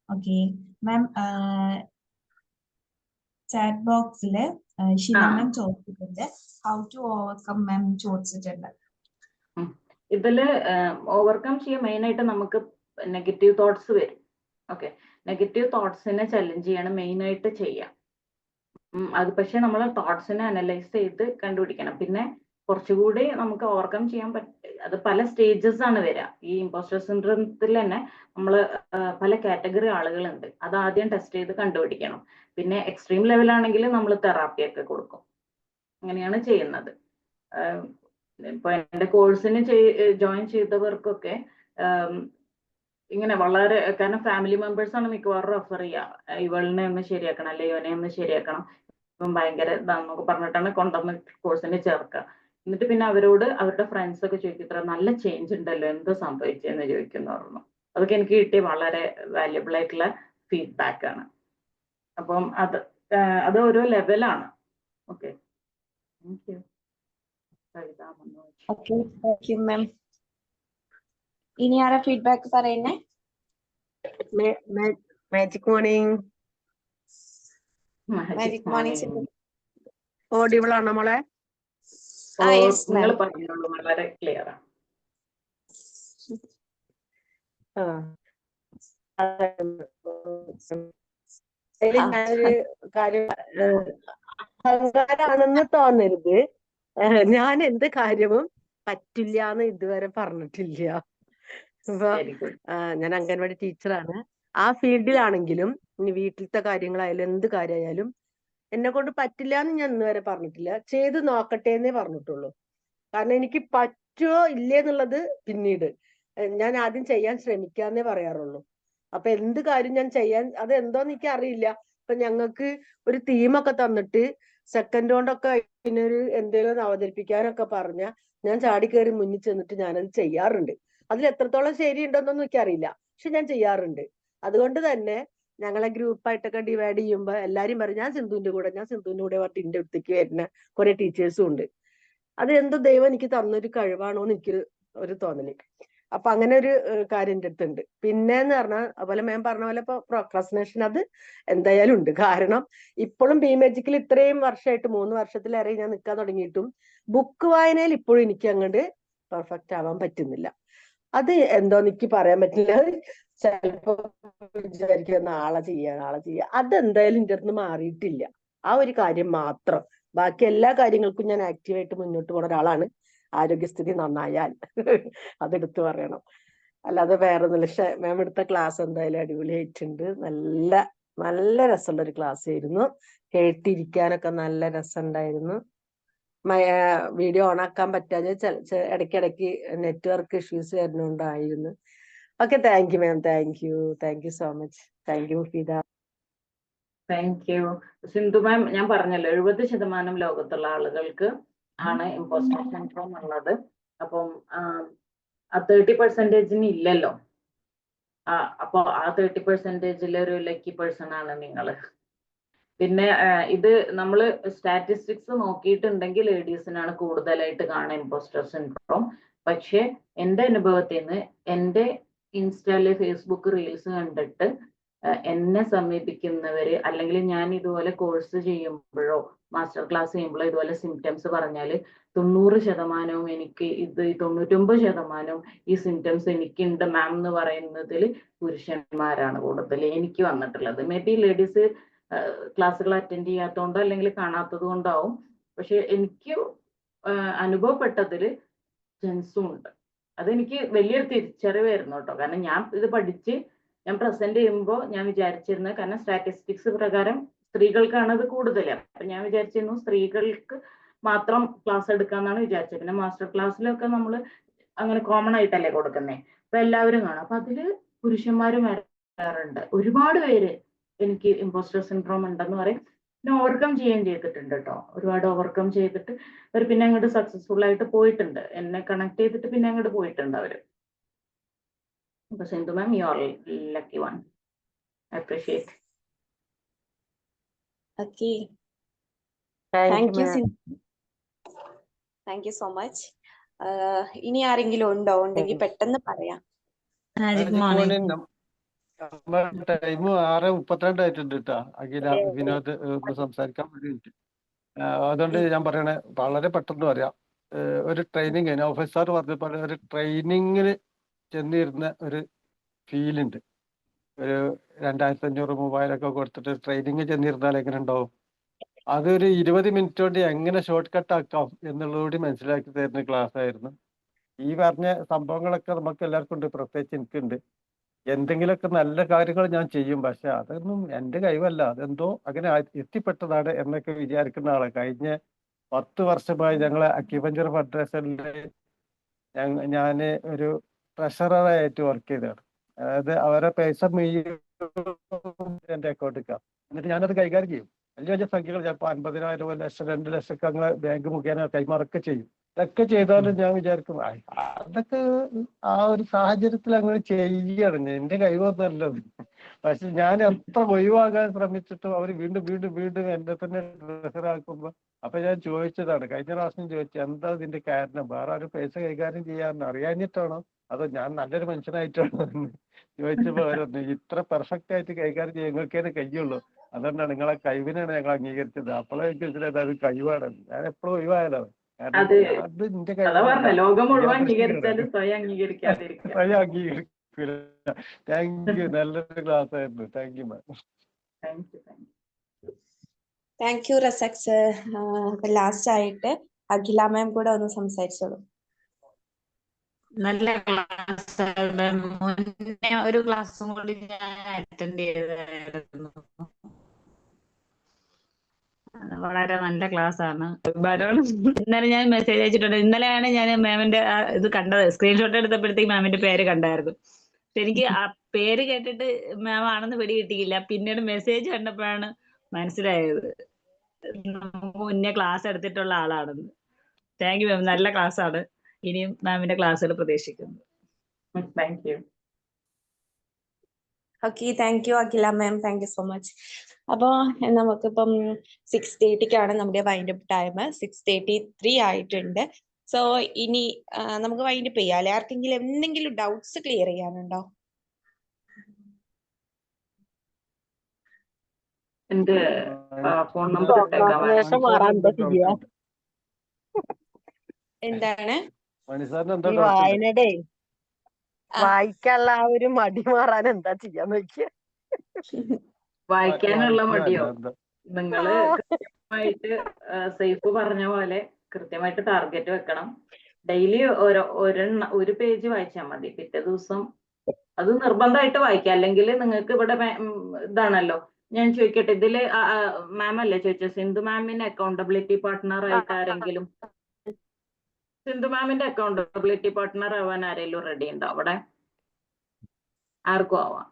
Okay, ma'am. Chat box le Sheila ma'am ചോദിച്ചിട്ടുണ്ട്. How to overcome ma'am ചോദിച്ചിട്ടുണ്ട്. ഇതില് ഓവർകം ചെയ്യാൻ മെയിൻ ആയിട്ട് നമുക്ക് നെഗറ്റീവ് തോട്ട്സ് വരും. ഓക്കെ, നെഗറ്റീവ് തോട്ട്സിനെ ചലഞ്ച് ചെയ്യണം മെയിൻ ആയിട്ട് ചെയ്യാം. അത് പക്ഷെ നമ്മൾ തോട്ട്സിനെ അനലൈസ് ചെയ്ത് കണ്ടുപിടിക്കണം. പിന്നെ കുറച്ചുകൂടി നമുക്ക് ഓവർകം ചെയ്യാൻ അത് പല സ്റ്റേജസ് ആണ് വരിക. ഈ ഇമ്പോസ്റ്റർ സിൻഡ്രോത്തിൽ തന്നെ നമ്മൾ പല കാറ്റഗറി ആളുകളുണ്ട്. അത് ആദ്യം ടെസ്റ്റ് ചെയ്ത് കണ്ടുപിടിക്കണം. പിന്നെ എക്സ്ട്രീം ലെവലാണെങ്കിൽ നമ്മൾ തെറാപ്പി ഒക്കെ കൊടുക്കും. അങ്ങനെയാണ് ചെയ്യുന്നത്. ഇപ്പൊ എന്റെ കോഴ്സിന് ജോയിൻ ചെയ്തവർക്കൊക്കെ ഇങ്ങനെ വളരെ, കാരണം ഫാമിലി മെമ്പേഴ്സ് ആണ് മിക്കവാറും റെഫർ ചെയ്യുക, ഇവളിനെ ഒന്ന് ശരിയാക്കണം അല്ലെ ഇവനെ ഒന്ന് ശരിയാക്കണം, ഇപ്പം ഭയങ്കര ഇതാന്നൊക്കെ പറഞ്ഞിട്ടാണ് കൊണ്ടുവന്ന് കോഴ്സിന് ചേർക്കുക. എന്നിട്ട് പിന്നെ അവരോട് അവരുടെ ഫ്രണ്ട്സ് ഒക്കെ ചോദിക്കും, ഇത്ര നല്ല ചേഞ്ച് ഉണ്ടല്ലോ, എന്തോ സംഭവിച്ചെന്ന് ചോദിക്കുന്നു പറഞ്ഞു. അതൊക്കെ എനിക്ക് കിട്ടിയ വളരെ വാല്യുബിൾ ആയിട്ടുള്ള ഫീഡ്ബാക്ക് ആണ്. അപ്പം അത് ഓരോ ലെവലാണ്. Okay, thank U. Okay, thank you മാം. ഇനി ആരാ ഫീഡ്ബാക്ക് പറയുന്നേ? Magic morning. Magic morning. Audible ആണോ മോളെ? നിങ്ങൾ പറഞ്ഞോളൂ, വളരെ ക്ലിയർ ആണ്. ഞാനൊരു കാര്യം, അഹങ്കാരാണെന്ന് തോന്നരുത്. ഞാൻ എന്ത് കാര്യവും പറ്റില്ല എന്ന് ഇതുവരെ പറഞ്ഞിട്ടില്ല. അപ്പൊ ഞാൻ അംഗൻവാടി ടീച്ചറാണ്. ആ ഫീൽഡിലാണെങ്കിലും ഇനി വീട്ടിലത്തെ കാര്യങ്ങളായാലും എന്ത് കാര്യമായാലും എന്നെ കൊണ്ട് പറ്റില്ല എന്ന് ഞാൻ ഇന്നുവരെ പറഞ്ഞിട്ടില്ല. ചെയ്ത് നോക്കട്ടെ എന്നേ പറഞ്ഞിട്ടുള്ളൂ. കാരണം എനിക്ക് പറ്റുമോ ഇല്ലേ എന്നുള്ളത് പിന്നീട്, ഞാൻ ആദ്യം ചെയ്യാൻ ശ്രമിക്കാന്നേ പറയാറുള്ളൂ. അപ്പൊ എന്ത് കാര്യം ഞാൻ ചെയ്യാൻ, അത് എന്തോന്ന് എനിക്ക് അറിയില്ല, ഇപ്പൊ ഞങ്ങൾക്ക് ഒരു തീമൊക്കെ തന്നിട്ട് സെക്കൻഡ് കൊണ്ടൊക്കെ അതിനൊരു എന്തെങ്കിലും അവതരിപ്പിക്കാനൊക്കെ പറഞ്ഞ ഞാൻ ചാടിക്കയറി മുന്നിൽ ചെന്നിട്ട് ഞാനത് ചെയ്യാറുണ്ട്. അതിൽ എത്രത്തോളം ശരിയുണ്ടെന്നൊന്നും എനിക്കറിയില്ല, പക്ഷെ ഞാൻ ചെയ്യാറുണ്ട്. അതുകൊണ്ട് തന്നെ ഞങ്ങളെ ഗ്രൂപ്പായിട്ടൊക്കെ ഡിവൈഡ് ചെയ്യുമ്പോൾ എല്ലാരും പറയും ഞാൻ സിന്ധുവിന്റെ കൂടെ പറഞ്ഞിട്ട് എന്റെ അടുത്തേക്ക് വരുന്ന കുറെ ടീച്ചേഴ്സും ഉണ്ട്. അത് എന്തോ ദൈവം എനിക്ക് തന്നൊരു കഴിവാണോ എന്ന് എനിക്ക് ഒരു തോന്നല്. അപ്പൊ അങ്ങനെ ഒരു കാര്യം എൻ്റെ അടുത്തുണ്ട്. പിന്നെന്ന് പറഞ്ഞാൽ അതുപോലെ മാം പറഞ്ഞ പോലെ ഇപ്പൊ പ്രോക്രാസ്റ്റിനേഷൻ അത് എന്തായാലും ഉണ്ട്. കാരണം ഇപ്പോഴും ബി മാജിക്കിൽ ഇത്രയും വർഷമായിട്ട് 3 വർഷത്തിലേറെ ഞാൻ നിൽക്കാൻ തുടങ്ങിയിട്ടും ബുക്ക് വായനയിൽ ഇപ്പോഴും എനിക്ക് അങ്ങോട്ട് പെർഫെക്റ്റ് ആവാൻ പറ്റുന്നില്ല. അത് എന്തോന്ന് എനിക്ക് പറയാൻ പറ്റില്ല. ചിലപ്പോ വിചാരിക്കുക നാളെ ചെയ്യാം അതെന്തായാലും എൻ്റെ അടുത്ത് മാറിയിട്ടില്ല. ആ ഒരു കാര്യം മാത്രം. ബാക്കി എല്ലാ കാര്യങ്ങൾക്കും ഞാൻ ആക്റ്റീവായിട്ട് മുന്നോട്ട് പോകുന്ന ഒരാളാണ്. ആരോഗ്യസ്ഥിതി നന്നായാൽ അതെടുത്ത് പറയണം, അല്ലാതെ വേറെ ഒന്നുമില്ല. പക്ഷെ മാം എടുത്ത ക്ലാസ് എന്തായാലും അടിപൊളിയായിട്ടുണ്ട്. നല്ല നല്ല രസമുള്ള ഒരു ക്ലാസ് ആയിരുന്നു. കേട്ടിരിക്കാനൊക്കെ നല്ല രസമുണ്ടായിരുന്നു. വീഡിയോ ഓൺ ആക്കാൻ പറ്റാതെ ഇടയ്ക്കിടയ്ക്ക് നെറ്റ്വർക്ക് ഇഷ്യൂസ് വരുന്നുണ്ടായിരുന്നു. Okay, thank you ma'am. Thank you so much. Thank you Fida. Thank you Sindhu ma'am. ഞാൻ പറഞ്ഞല്ലോ 70% ലോകത്തുള്ള ആളുകൾക്ക് ആണ് ഇമ്പോസ്റ്റർ സിൻഡ്രോം ഉള്ളത്. അപ്പം ആ 30% ഇല്ലല്ലോ. അപ്പൊ ആ 30% ഒരു ലക്കി പേഴ്സൺ ആണ് നിങ്ങള്. പിന്നെ ഇത് നമ്മള് സ്റ്റാറ്റിസ്റ്റിക്സ് നോക്കിയിട്ടുണ്ടെങ്കിൽ ലേഡീസിനാണ് കൂടുതലായിട്ട് കാണുക ഇമ്പോസ്റ്റർ സിൻഡ്രോം. പക്ഷെ എൻ്റെ അനുഭവത്തിൽ നിന്ന് എൻ്റെ ഇൻസ്റ്റയില് ഫേസ്ബുക്ക് റീൽസ് കണ്ടിട്ട് എന്നെ സമീപിക്കുന്നവര്, അല്ലെങ്കിൽ ഞാൻ ഇതുപോലെ കോഴ്സ് ചെയ്യുമ്പോഴോ മാസ്റ്റർ ക്ലാസ് ചെയ്യുമ്പോഴോ ഇതുപോലെ സിംറ്റംസ് പറഞ്ഞാല് 90% എനിക്ക് 99% ഈ സിംറ്റംസ് എനിക്കുണ്ട് മാം എന്ന് പറയുന്നതിൽ പുരുഷന്മാരാണ് കൂടുതൽ എനിക്ക് വന്നിട്ടുള്ളത്. മേ ബി ലേഡീസ് ക്ലാസ്സുകൾ അറ്റൻഡ് ചെയ്യാത്തതുകൊണ്ടോ അല്ലെങ്കിൽ കാണാത്തത് കൊണ്ടാവും. പക്ഷെ എനിക്ക് അനുഭവപ്പെട്ടതിൽ ജെൻസും ഉണ്ട്. അതെനിക്ക് വലിയൊരു തിരിച്ചറിവായിരുന്നു കേട്ടോ. കാരണം ഞാൻ ഇത് പഠിച്ച് ഞാൻ പ്രസന്റ് ചെയ്യുമ്പോൾ ഞാൻ വിചാരിച്ചിരുന്നത്, കാരണം സ്റ്റാറ്റിസ്റ്റിക്സ് പ്രകാരം സ്ത്രീകൾക്കാണ് അത് കൂടുതൽ. അപ്പൊ ഞാൻ വിചാരിച്ചിരുന്നു സ്ത്രീകൾക്ക് മാത്രം ക്ലാസ് എടുക്കാന്നാണ് വിചാരിച്ചത്. പിന്നെ മാസ്റ്റർ ക്ലാസ്സിലൊക്കെ നമ്മൾ അങ്ങനെ കോമൺ ആയിട്ടല്ലേ കൊടുക്കുന്നേ, അപ്പൊ എല്ലാവരും കാണും. അപ്പൊ അതില് പുരുഷന്മാരും വരാറുണ്ട്. ഒരുപാട് പേര് എനിക്ക് ഇമ്പോസ്റ്റർ സിൻഡ്രോം ഉണ്ടെന്ന് പറയും. പിന്നെ ഓവർകം ചെയ്യാൻ ചെയ്തിട്ടുണ്ട് കേട്ടോ. ഒരുപാട് ഓവർകം ചെയ്തിട്ട് അവർ പിന്നെ അങ്ങോട്ട് സക്സസ്ഫുൾ ആയിട്ട് പോയിട്ടുണ്ട്. എന്നെ കണക്ട് ചെയ്തിട്ട് പിന്നെ അങ്ങോട്ട് പോയിട്ടുണ്ട് അവര്. അപ്പൊ Sindhu ma'am, you are lucky one. I appreciate. Okay, thank you ma'am. Thank you so much. ഇനി ആരെങ്കിലും ഉണ്ടോ? ഉണ്ടെങ്കിൽ പെട്ടെന്ന് പറയാം. ടൈം 6:32 ആയിട്ടുണ്ട് കേട്ടോ. അഖില, വിനോദ് സംസാരിക്കാൻ വേണ്ടിയിട്ട്. അതുകൊണ്ട് ഞാൻ പറയണേ വളരെ പെട്ടെന്ന് പറയാം. ഒരു ട്രെയിനിങ് ഓഫീസ് സാർ പറഞ്ഞപ്പോൾ ഒരു ട്രെയിനിങ്ങിന് ചെന്നിരുന്ന ഒരു ഫീലുണ്ട്. ഒരു 2500-3000 കൊടുത്തിട്ട് ട്രെയിനിങ് ചെന്നിരുന്നാൽ എങ്ങനെ ഉണ്ടാവും? അതൊരു 20 മിനിറ്റ് കൊണ്ട് എങ്ങനെ ഷോർട്ട് കട്ട് ആക്കാം എന്നുള്ളതുകൂടി മനസ്സിലാക്കി തരുന്ന ക്ലാസ് ആയിരുന്നു. ഈ പറഞ്ഞ സംഭവങ്ങളൊക്കെ നമുക്ക് എല്ലാവർക്കും ഉണ്ട്, പ്രത്യേകിച്ച് എനിക്കുണ്ട്. എന്തെങ്കിലുമൊക്കെ നല്ല കാര്യങ്ങൾ ഞാൻ ചെയ്യും, പക്ഷെ അതൊന്നും എൻ്റെ കഴിവല്ല, അതെന്തോ അങ്ങനെ എത്തിപ്പെട്ടതാണ് എന്നൊക്കെ വിചാരിക്കുന്ന ആളെ. കഴിഞ്ഞ 10 വർഷമായി ഞങ്ങളെ അക്യുപഞ്ചർ ഫെഡറേഷനിൽ ഞാൻ ഒരു ട്രഷററായിട്ട് വർക്ക് ചെയ്തതാണ്. അതായത് അവരെ പൈസ എൻ്റെ അക്കൗണ്ടിലേക്കാണ്. എന്നിട്ട് ഞാനത് കൈകാര്യം ചെയ്യും. വലിയ വലിയ സംഖ്യകൾ, ചിലപ്പോൾ 50,000, 1 ലക്ഷം, 2 ലക്ഷമൊക്കെ അങ്ങനെ ബാങ്ക് മുഖേന കൈമാറൊക്കെ ചെയ്യും. ഇതൊക്കെ ചെയ്താലും ഞാൻ വിചാരിക്കും അതൊക്കെ ആ ഒരു സാഹചര്യത്തിൽ അങ്ങനെ ചെയ്യണം, എന്റെ കഴിവൊന്നുമല്ലോ. പക്ഷെ ഞാൻ എത്ര ഒഴിവാകാൻ ശ്രമിച്ചിട്ടും അവർ വീണ്ടും വീണ്ടും വീണ്ടും എന്നെ തന്നെ ട്രഷറാക്കുമ്പോ അപ്പൊ ഞാൻ ചോദിച്ചതാണ്, കഴിഞ്ഞ പ്രാവശ്യം ചോദിച്ചു, എന്താ ഇതിന്റെ കാരണം? വേറെ ഒരു പൈസ കൈകാര്യം ചെയ്യാൻ അറിയാഞ്ഞിട്ടാണോ അതോ ഞാൻ നല്ലൊരു മനുഷ്യനായിട്ടാണോ എന്ന് ചോദിച്ചപ്പോ അവരൊന്നും ഇത്ര പെർഫെക്റ്റ് ആയിട്ട് കൈകാര്യം ചെയ്യാൻ നിങ്ങൾക്കേ കഴിയുള്ളൂ, അതുകൊണ്ടാണ് നിങ്ങളെ കഴിവിനാണ് ഞങ്ങൾ അംഗീകരിച്ചത്. അപ്പോഴേ എനിക്ക് മനസ്സിലായത് അത് കഴിവാണ്. ഞാൻ എപ്പോഴും ഒഴിവായതാണ്. അത് അതാ പറഞ്ഞ ലോകം മുഴുവൻ അംഗീകരിച്ചാലും സ്വയം അംഗീകരിക്കാതിരിക്കുക. സ്വയം അംഗീകരിക്കൂല. താങ്ക് യു, നല്ലൊരു ക്ലാസ് ആയിരുന്നു. Thank you ma'am. Thank U Razak sir. Last ആയിട്ട് അഖില മാം കൂടെ ഒന്ന് സംസാരിച്ചോളൂ. നല്ല ക്ലാസ്. മുന്നേ ഒരു ക്ലാസ്സും കൂടി ഞാൻ അറ്റൻഡ് ചെയ്തായിരുന്നു. വളരെ നല്ല ക്ലാസ് ആണ്. ഇന്നലെ ഞാൻ മെസ്സേജ് അയച്ചിട്ടുണ്ട്. ഇന്നലെയാണ് ഞാൻ മാമിന്റെ ഇത് കണ്ടത്. സ്ക്രീൻഷോട്ട് എടുത്തപ്പോഴത്തേക്ക് മാമിന്റെ പേര് കണ്ടായിരുന്നു. എനിക്ക് ആ പേര് കേട്ടിട്ട് മാം ആണെന്ന് പിടി കിട്ടിയില്ല. പിന്നീട് മെസ്സേജ് കണ്ടപ്പോഴാണ് മനസ്സിലായത് മുന്നേ ക്ലാസ് എടുത്തിട്ടുള്ള ആളാണെന്ന്. താങ്ക് യു മാം, നല്ല ക്ലാസ് ആണ്. ഇനിയും മാമിന്റെ ക്ലാസ്സുകൾ പ്രതീക്ഷിക്കുന്നു. Thank you. Okay, thank U Akhila ma'am, thank you so much. അപ്പോൾ നമുക്കിപ്പം 6:30 നമ്മുടെ വൈൻഡ് അപ്പ് ടൈം. 6:33 ആയിട്ടുണ്ട്. സോ ഇനി നമുക്ക് വൈൻഡ് അപ്പ് ചെയ്യാം അല്ലെ? ആർക്കെങ്കിലും എന്തെങ്കിലും ഡൗട്ട്സ് ക്ലിയർ ചെയ്യാനുണ്ടോ? എന്റെ ഫോൺ നമ്പർ ഇട്ടേക്കാം. വേഷം മാറാൻ എന്താ ചെയ്യാ? എന്താണ് മണിസാറിന് എന്താ ഈ ഡൗട്ട്? വായനയുടെ ആ. വായിക്കാനുള്ള ആ ഒരു മടി മാറാൻ എന്താ ചെയ്യാന്ന് നോക്കിയ? വായിക്കാനുള്ള മടിയോ? എന്താ? നിങ്ങള് കൃത്യമായിട്ട് സേഫ് പറഞ്ഞ പോലെ കൃത്യമായിട്ട് ടാർഗറ്റ് വെക്കണം. ഡെയിലി ഒരു പേജ് വായിച്ചാൽ മതി. പിറ്റേ ദിവസം അത് നിർബന്ധമായിട്ട് വായിക്കാം. അല്ലെങ്കിൽ നിങ്ങൾക്ക് ഇവിടെ ഇതാണല്ലോ, ഞാൻ ചോദിക്കട്ടെ, ഇതില് മാം അല്ലേ ചോദിച്ചത്, സിന്ധു മാമിന് അക്കൗണ്ടബിലിറ്റി പാർട്ട്ണർ ആയിട്ട് ആരെങ്കിലും, സിന്ധു മാമിന്റെ അക്കൗണ്ടബിലിറ്റി പാർട്ട്ണർ ആവാൻ ആരെങ്കിലും റെഡി ഉണ്ടോ അവിടെ? ആർക്കും ആവാം.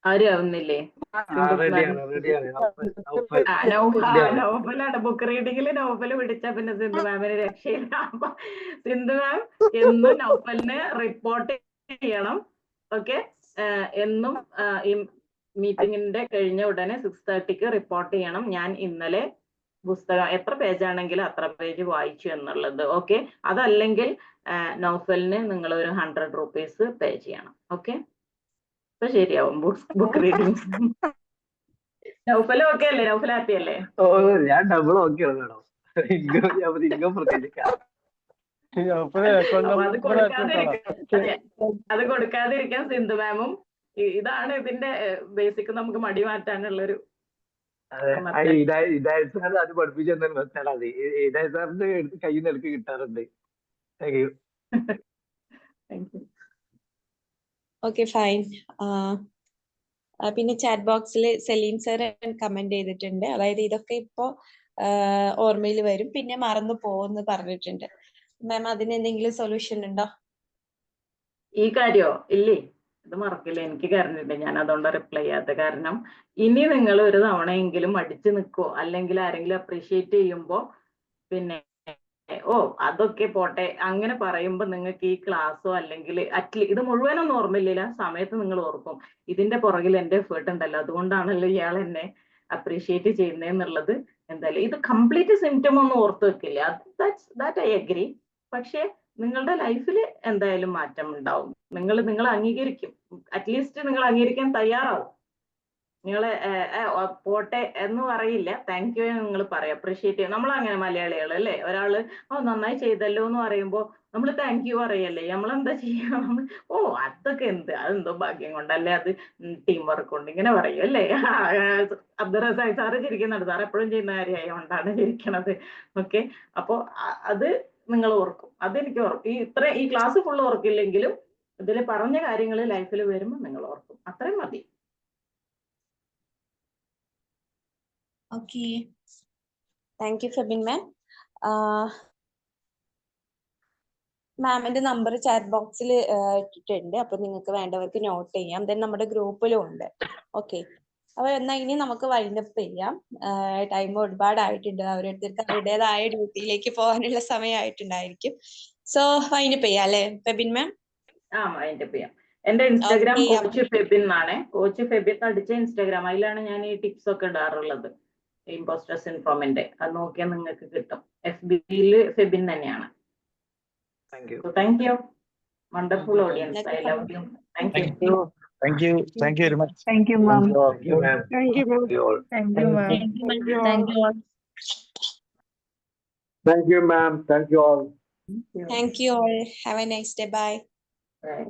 ആരും ആവുന്നില്ലേ? നൗഫലാണ് ബുക്ക് റീഡിങ്ങില് നൗഫല് പിടിച്ച പിന്നെ സിന്ധു മാമിന് രക്ഷയില്ല. അപ്പൊ സിന്ധു മാം എന്നും നൗഫലിന് റിപ്പോർട്ട് ചെയ്യണം. ഓക്കെ, എന്നും ഈ മീറ്റിംഗിന്റെ കഴിഞ്ഞ ഉടനെ 6:30 റിപ്പോർട്ട് ചെയ്യണം. ഞാൻ ഇന്നലെ പുസ്തകം എത്ര പേജാണെങ്കിലും അത്ര പേജ് വായിച്ചു എന്നുള്ളത്. ഓക്കെ, അതല്ലെങ്കിൽ നൗഫലിന് നിങ്ങൾ ഒരു 100 rupees പേ ചെയ്യണം. ഓക്കെ, അപ്പൊ ശരിയാവും ബുക്ക് റീഡിങ്. നൗഫൽ ഓക്കെ അല്ലേ? നൗഫൽ ഹാപ്പി അല്ലേ? ഓ, ഞാൻ ഡബിൾ ഓക്കെ ആണോ? ഇൻകം പ്രത്യേകിക്കാം. അത് കൊടുക്കാതിരിക്കാൻ സിന്ധു മാമും. ഇതാണ് ഇതിന്റെ ബേസിക്. നമുക്ക് മടി മാറ്റാനുള്ളൊരു ഇതായത് സാർ അത് പഠിപ്പിച്ചെന്നാൽ മനസ്സിലാതെ ഇതായത് സാറിന്റെ കയ്യിൽ നിന്ന് എനിക്ക് കിട്ടാറുണ്ട്. Thank you. Okay, fine. പിന്നെ ചാറ്റ് ബോക്സിൽ സെലീൻ സർ കമന്റ് ചെയ്തിട്ടുണ്ട്. അതായത് ഇതൊക്കെ ഇപ്പോ ഓർമ്മയിൽ വരും, പിന്നെ മറന്നു പോകുമെന്ന് പറഞ്ഞിട്ടുണ്ട്. മാം അതിന് എന്തെങ്കിലും സൊല്യൂഷൻ ഉണ്ടോ? ഈ കാര്യോ? ഇല്ലേ, ഇത് മറക്കില്ല. എനിക്ക് കറണ്ടില്ല, ഞാൻ അതുകൊണ്ട് റിപ്ലൈ ചെയ്യാത്ത. കാരണം ഇനി നിങ്ങൾ ഒരു തവണയെങ്കിലും അടിച്ചു നിൽക്കോ, അല്ലെങ്കിൽ ആരെങ്കിലും അപ്രീഷിയേറ്റ് ചെയ്യുമ്പോ പിന്നെ ഓ അതൊക്കെ പോട്ടെ അങ്ങനെ പറയുമ്പോ നിങ്ങൾക്ക് ഈ ക്ലാസ്സോ അല്ലെങ്കിൽ ഇത് മുഴുവനൊന്നും ഓർമ്മയില്ല. സമയത്ത് നിങ്ങൾ ഓർക്കും ഇതിന്റെ പുറകിൽ എന്റെ എഫേർട്ട് ഉണ്ടല്ലോ, അതുകൊണ്ടാണല്ലോ ഇയാൾ എന്നെ അപ്രീഷിയേറ്റ് ചെയ്യുന്നതെന്നുള്ളത്. എന്തായാലും ഇത് കംപ്ലീറ്റ് സിംറ്റം ഒന്നും ഓർത്ത് വെക്കില്ല. That I agree. പക്ഷെ നിങ്ങളുടെ ലൈഫിൽ എന്തായാലും മാറ്റം ഉണ്ടാവും. നിങ്ങൾ അംഗീകരിക്കും. അറ്റ്ലീസ്റ്റ് നിങ്ങൾ അംഗീകരിക്കാൻ തയ്യാറാവും. നിങ്ങള് പോട്ടെ എന്ന് പറയില്ല, താങ്ക് യു നിങ്ങൾ പറയും, അപ്രീഷിയേറ്റ് ചെയ്യും. നമ്മളങ്ങനെ മലയാളികൾ അല്ലേ, ഒരാള് നന്നായി ചെയ്തല്ലോ എന്ന് പറയുമ്പോ നമ്മൾ താങ്ക് യു പറയല്ലേ. നമ്മളെന്താ ചെയ്യാ, ഓ അതൊക്കെ അതെന്തോ ഭാഗ്യം കൊണ്ടല്ലേ, അത് ടീം വർക്ക് കൊണ്ട് ഇങ്ങനെ പറയും അല്ലേ. അബ്ദുറസാഖ് സാറ് ചിരിക്കുന്നുണ്ട്, സാർ എപ്പോഴും ചെയ്യുന്ന കാര്യമായി കൊണ്ടാണ് ചിരിക്കണത്. ഓക്കെ, അപ്പോ അത് നിങ്ങൾ ഓർക്കും. അതെനിക്ക് ഓർക്കും. ഈ ക്ലാസ് ഫുള്ള് ഓർക്കില്ലെങ്കിലും ഇതിൽ പറഞ്ഞ കാര്യങ്ങൾ ലൈഫിൽ വരുമ്പോൾ നിങ്ങൾ ഓർക്കും. അത്രയും മതി. Okay, thank you Febin ma'am. മാമിന്റെ നമ്പർ ചാറ്റ് ബോക്സിൽ ഇട്ടിട്ടുണ്ട്, അപ്പൊ നിങ്ങൾക്ക് വേണ്ടവർക്ക് നോട്ട് ചെയ്യാം. ദെൻ നമ്മുടെ ഗ്രൂപ്പിലും ഉണ്ട്. ഓക്കെ, അപ്പൊ എന്നാ ഇനി നമുക്ക് വൈൻഡ് അപ്പ് ചെയ്യാം. ടൈം ഒരുപാടായിട്ടുണ്ട്. ഓരോരുത്തർക്ക് അവരുടേതായ ഡ്യൂട്ടിയിലേക്ക് പോകാനുള്ള സമയമായിട്ടുണ്ടായിരിക്കും. സോ വൈൻഡ് അപ്പ് ചെയ്യാം അല്ലെ ഫെബിൻ മാം? വൈൻഡ് അപ്പ് ചെയ്യാം. എന്റെ ഇൻസ്റ്റാഗ്രാം കോച്ച് ഫെബിൻ എന്നാണ്. കോച്ച് ഫെബിൻ അടിച്ച ഇൻസ്റ്റാഗ്രാം, അതിലാണ് ഞാൻ ഈ ടിപ്സ് ഒക്കെ ഇടാറുള്ളത്. ഇമ്പോസ്റ്റർ സിൻഡ്രോമിന്റെ അത് നോക്കിയാൽ നിങ്ങൾക്ക് കിട്ടും. FB-യിൽ ഫെബിൻ തന്നെയാണ്. Thank you. Wonderful audience. I love you. Thank you. Thank you very much. Thank you, ma'am. Thank you, ma'am. Thank you, ma'am. Thank you, ma'am. Thank you all. Thank you, ma'am. Thank you all. Thank you all. Have a nice day. Bye. Bye.